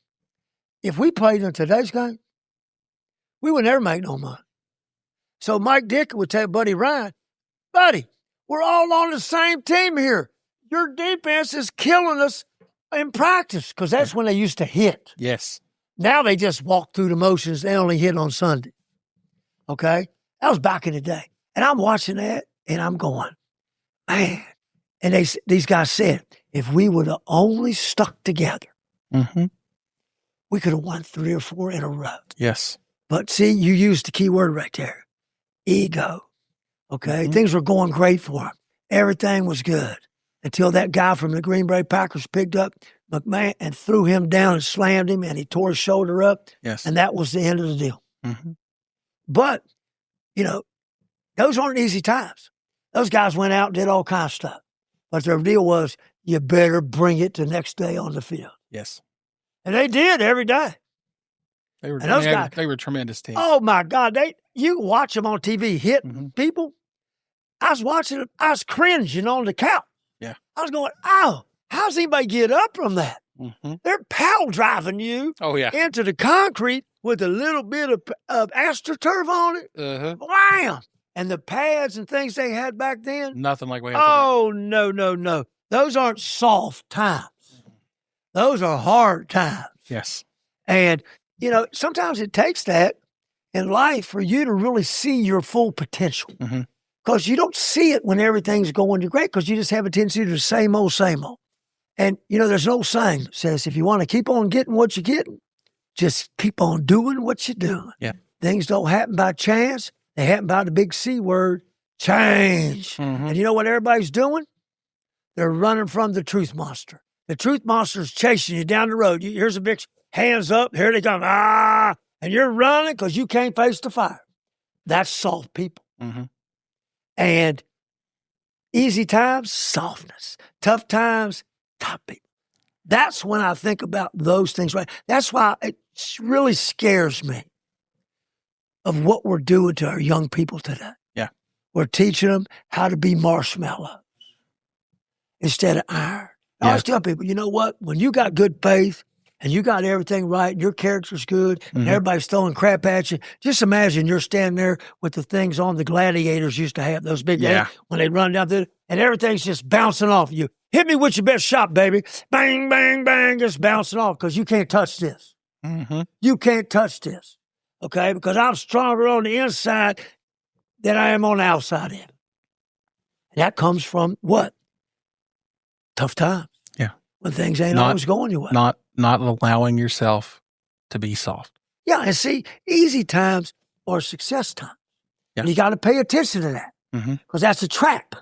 Speaker 1: if we played in today's game, we would never make no money. So Mike Dick would tell Buddy Ryan, buddy, we're all on the same team here. Your defense is killing us in practice because that's when they used to hit.
Speaker 2: Yes.
Speaker 1: Now they just walk through the motions. They only hit on Sunday. Okay? That was back in the day. And I'm watching that, and I'm going, man. And these guys said, if we would have only stuck together,
Speaker 2: mm-hmm.
Speaker 1: we could have won 3 or 4 in a row.
Speaker 2: Yes.
Speaker 1: But see, you used the key word right there. Ego. Okay?
Speaker 2: Mm-hmm.
Speaker 1: Things were going great for him. Everything was good until that guy from the Green Bay Packers picked up McMahon and threw him down and slammed him, and he tore his shoulder up.
Speaker 2: Yes.
Speaker 1: And that was the end of the deal.
Speaker 2: Mm-hmm.
Speaker 1: But, you know, those aren't easy times. Those guys went out and did all kinds of stuff. But their deal was, you better bring it the next day on the field.
Speaker 2: Yes.
Speaker 1: And they did every day.
Speaker 2: They were,
Speaker 1: and those guys,
Speaker 2: they were a tremendous team.
Speaker 1: Oh, my God. You watch them on TV hitting
Speaker 2: mm-hmm.
Speaker 1: people. I was watching them. I was cringing on the couch.
Speaker 2: Yeah.
Speaker 1: I was going, oh, how's anybody get up from that?
Speaker 2: Mm-hmm.
Speaker 1: They're pal driving you into the concrete with a little bit of astroturf on it.
Speaker 2: Uh-huh.
Speaker 1: Wham! And the pads and things they had back then.
Speaker 2: Nothing like we have
Speaker 1: today. No. Those aren't soft times. Those are hard times.
Speaker 2: Yes.
Speaker 1: And, you know, sometimes it takes that in life for you to really see your full potential.
Speaker 2: Mm-hmm.
Speaker 1: Because you don't see it when everything's going great because you just have a tendency to the same old. And, you know, there's an old saying that says, if you want to keep on getting what you're getting, just keep on doing what you're doing.
Speaker 2: Yeah.
Speaker 1: Things don't happen by chance. They happen by the big C word, change.
Speaker 2: Mm-hmm.
Speaker 1: And you know what everybody's doing? They're running from the truth monster. The truth monster's chasing you down the road. Here's a big hands up. Here they come. And you're running because you can't face the fire. That's soft people.
Speaker 2: Mm-hmm.
Speaker 1: And easy times, softness. Tough times, tough people. That's when I think about those things. Right. That's why it really scares me of what we're doing to our young people today.
Speaker 2: Yeah.
Speaker 1: We're teaching them how to be marshmallows instead of iron. I always tell people, you know what? When you got good faith and you got everything right and your character's good and everybody's throwing crap at you, just imagine you're standing there with the things on the gladiators used to have, those big things, when they run down there, and everything's just bouncing off you. Hit me with your best shot, baby. Bang, bang, bang, just bouncing off because you can't touch this.
Speaker 2: Mm-hmm.
Speaker 1: You can't touch this, okay? Because I'm stronger on the inside than I am on the outside in. That comes from what? Tough times.
Speaker 2: Yeah.
Speaker 1: When things ain't always going your way.
Speaker 2: Not allowing yourself to be soft.
Speaker 1: Yeah, and see, easy times are success times.
Speaker 2: Yeah.
Speaker 1: And you got to pay attention to that because that's a trap,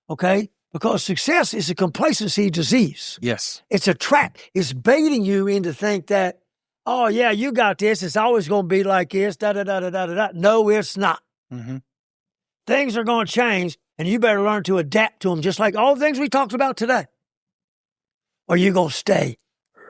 Speaker 1: okay? Because success is a complacency disease.
Speaker 2: Yes.
Speaker 1: It's a trap. It's baiting you into think that, oh, yeah, you got this. It's always going to be like this, da-da-da-da-da-da. No, it's not. Things are going to change, and you better learn to adapt to them, just like all the things we talked about today. Or you're going to stay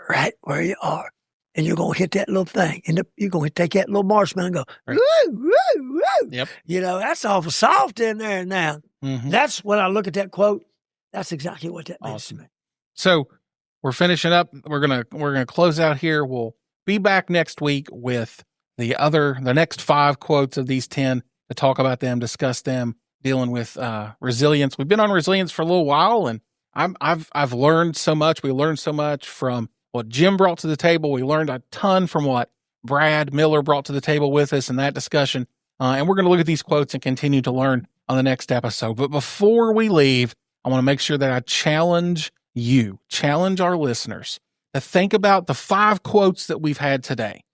Speaker 1: right where you are, and you're going to hit that little thing, and you're going to take that little marshmallow and go, woo, woo, woo.
Speaker 2: Yep.
Speaker 1: You know, that's awful soft in there now. That's when I look at that quote, that's exactly what that means to me.
Speaker 2: So we're finishing up. We're gonna close out here. We'll be back next week with the next 5 quotes of these 10 to talk about them, discuss them, dealing with resilience. We've been on resilience for a little while, and I've learned so much. We learned so much from what Jim brought to the table. We learned a ton from what Brad Miller brought to the table with us in that discussion. And we're going to look at these quotes and continue to learn on the next episode. But before we leave, I want to make sure that I challenge our listeners to think about the 5 quotes that we've had today.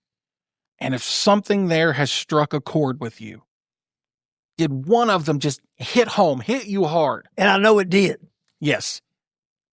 Speaker 2: And if something there has struck a chord with you, did one of them just hit you hard?
Speaker 1: And I know it did.
Speaker 2: Yes.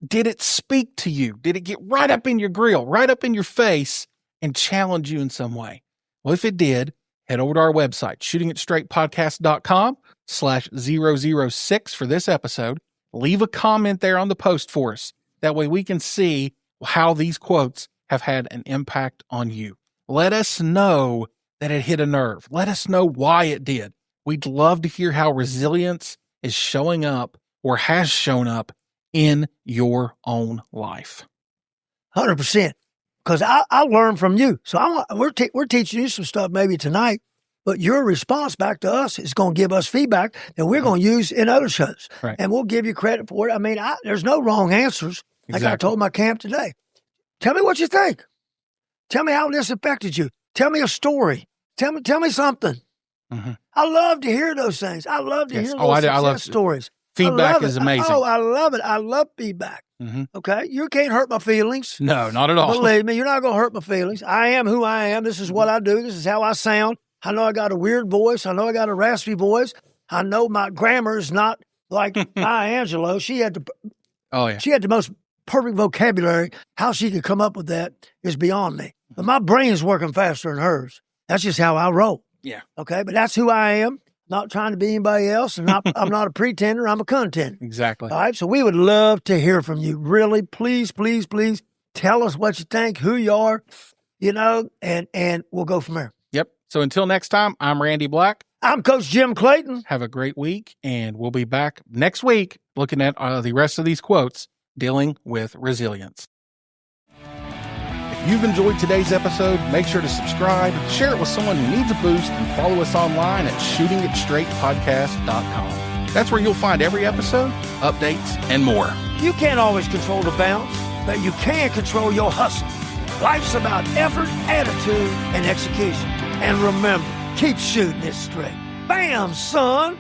Speaker 2: Did it speak to you? Did it get right up in your grill, right up in your face, and challenge you in some way? Well, if it did, head over to our website, shootingitstraightpodcast.com/006 for this episode. Leave a comment there on the post for us. That way we can see how these quotes have had an impact on you. Let us know that it hit a nerve. Let us know why it did. We'd love to hear how resilience is showing up or has shown up in your own life.
Speaker 1: 100%. Because I learned from you. So we're teaching you some stuff maybe tonight, but your response back to us is going to give us feedback that we're going to use in other shows.
Speaker 2: Right.
Speaker 1: And we'll give you credit for it. I mean, there's no wrong answers. Like I told my camp today. Tell me what you think. Tell me how this affected you. Tell me a story. Tell me something. I love to hear those things. I love to hear those success stories.
Speaker 2: Feedback is amazing.
Speaker 1: I love it. I love feedback. Okay? You can't hurt my feelings.
Speaker 2: No, not at all.
Speaker 1: Believe me, you're not going to hurt my feelings. I am who I am. This is what I do. This is how I sound. I know I got a weird voice. I know I got a raspy voice. I know my grammar is not like Maya Angelou. She had the most perfect vocabulary. How she could come up with that is beyond me. But my brain's working faster than hers. That's just how I roll.
Speaker 2: Yeah.
Speaker 1: Okay, but that's who I am. Not trying to be anybody else, and I'm not a pretender. I'm a contender.
Speaker 2: Exactly.
Speaker 1: All right, so we would love to hear from you. Really, please, please, please tell us what you think, who you are, and we'll go from there.
Speaker 2: Yep. So until next time, I'm Randy Black.
Speaker 1: I'm Coach Jim Clayton.
Speaker 2: Have a great week, and we'll be back next week looking at the rest of these quotes dealing with resilience. If you've enjoyed today's episode, make sure to subscribe, share it with someone who needs a boost, and follow us online at shootingitstraightpodcast.com. That's where you'll find every episode, updates, and more.
Speaker 1: You can't always control the bounce, but you can control your hustle. Life's about effort, attitude, and execution. And remember, keep shooting it straight. Bam, son!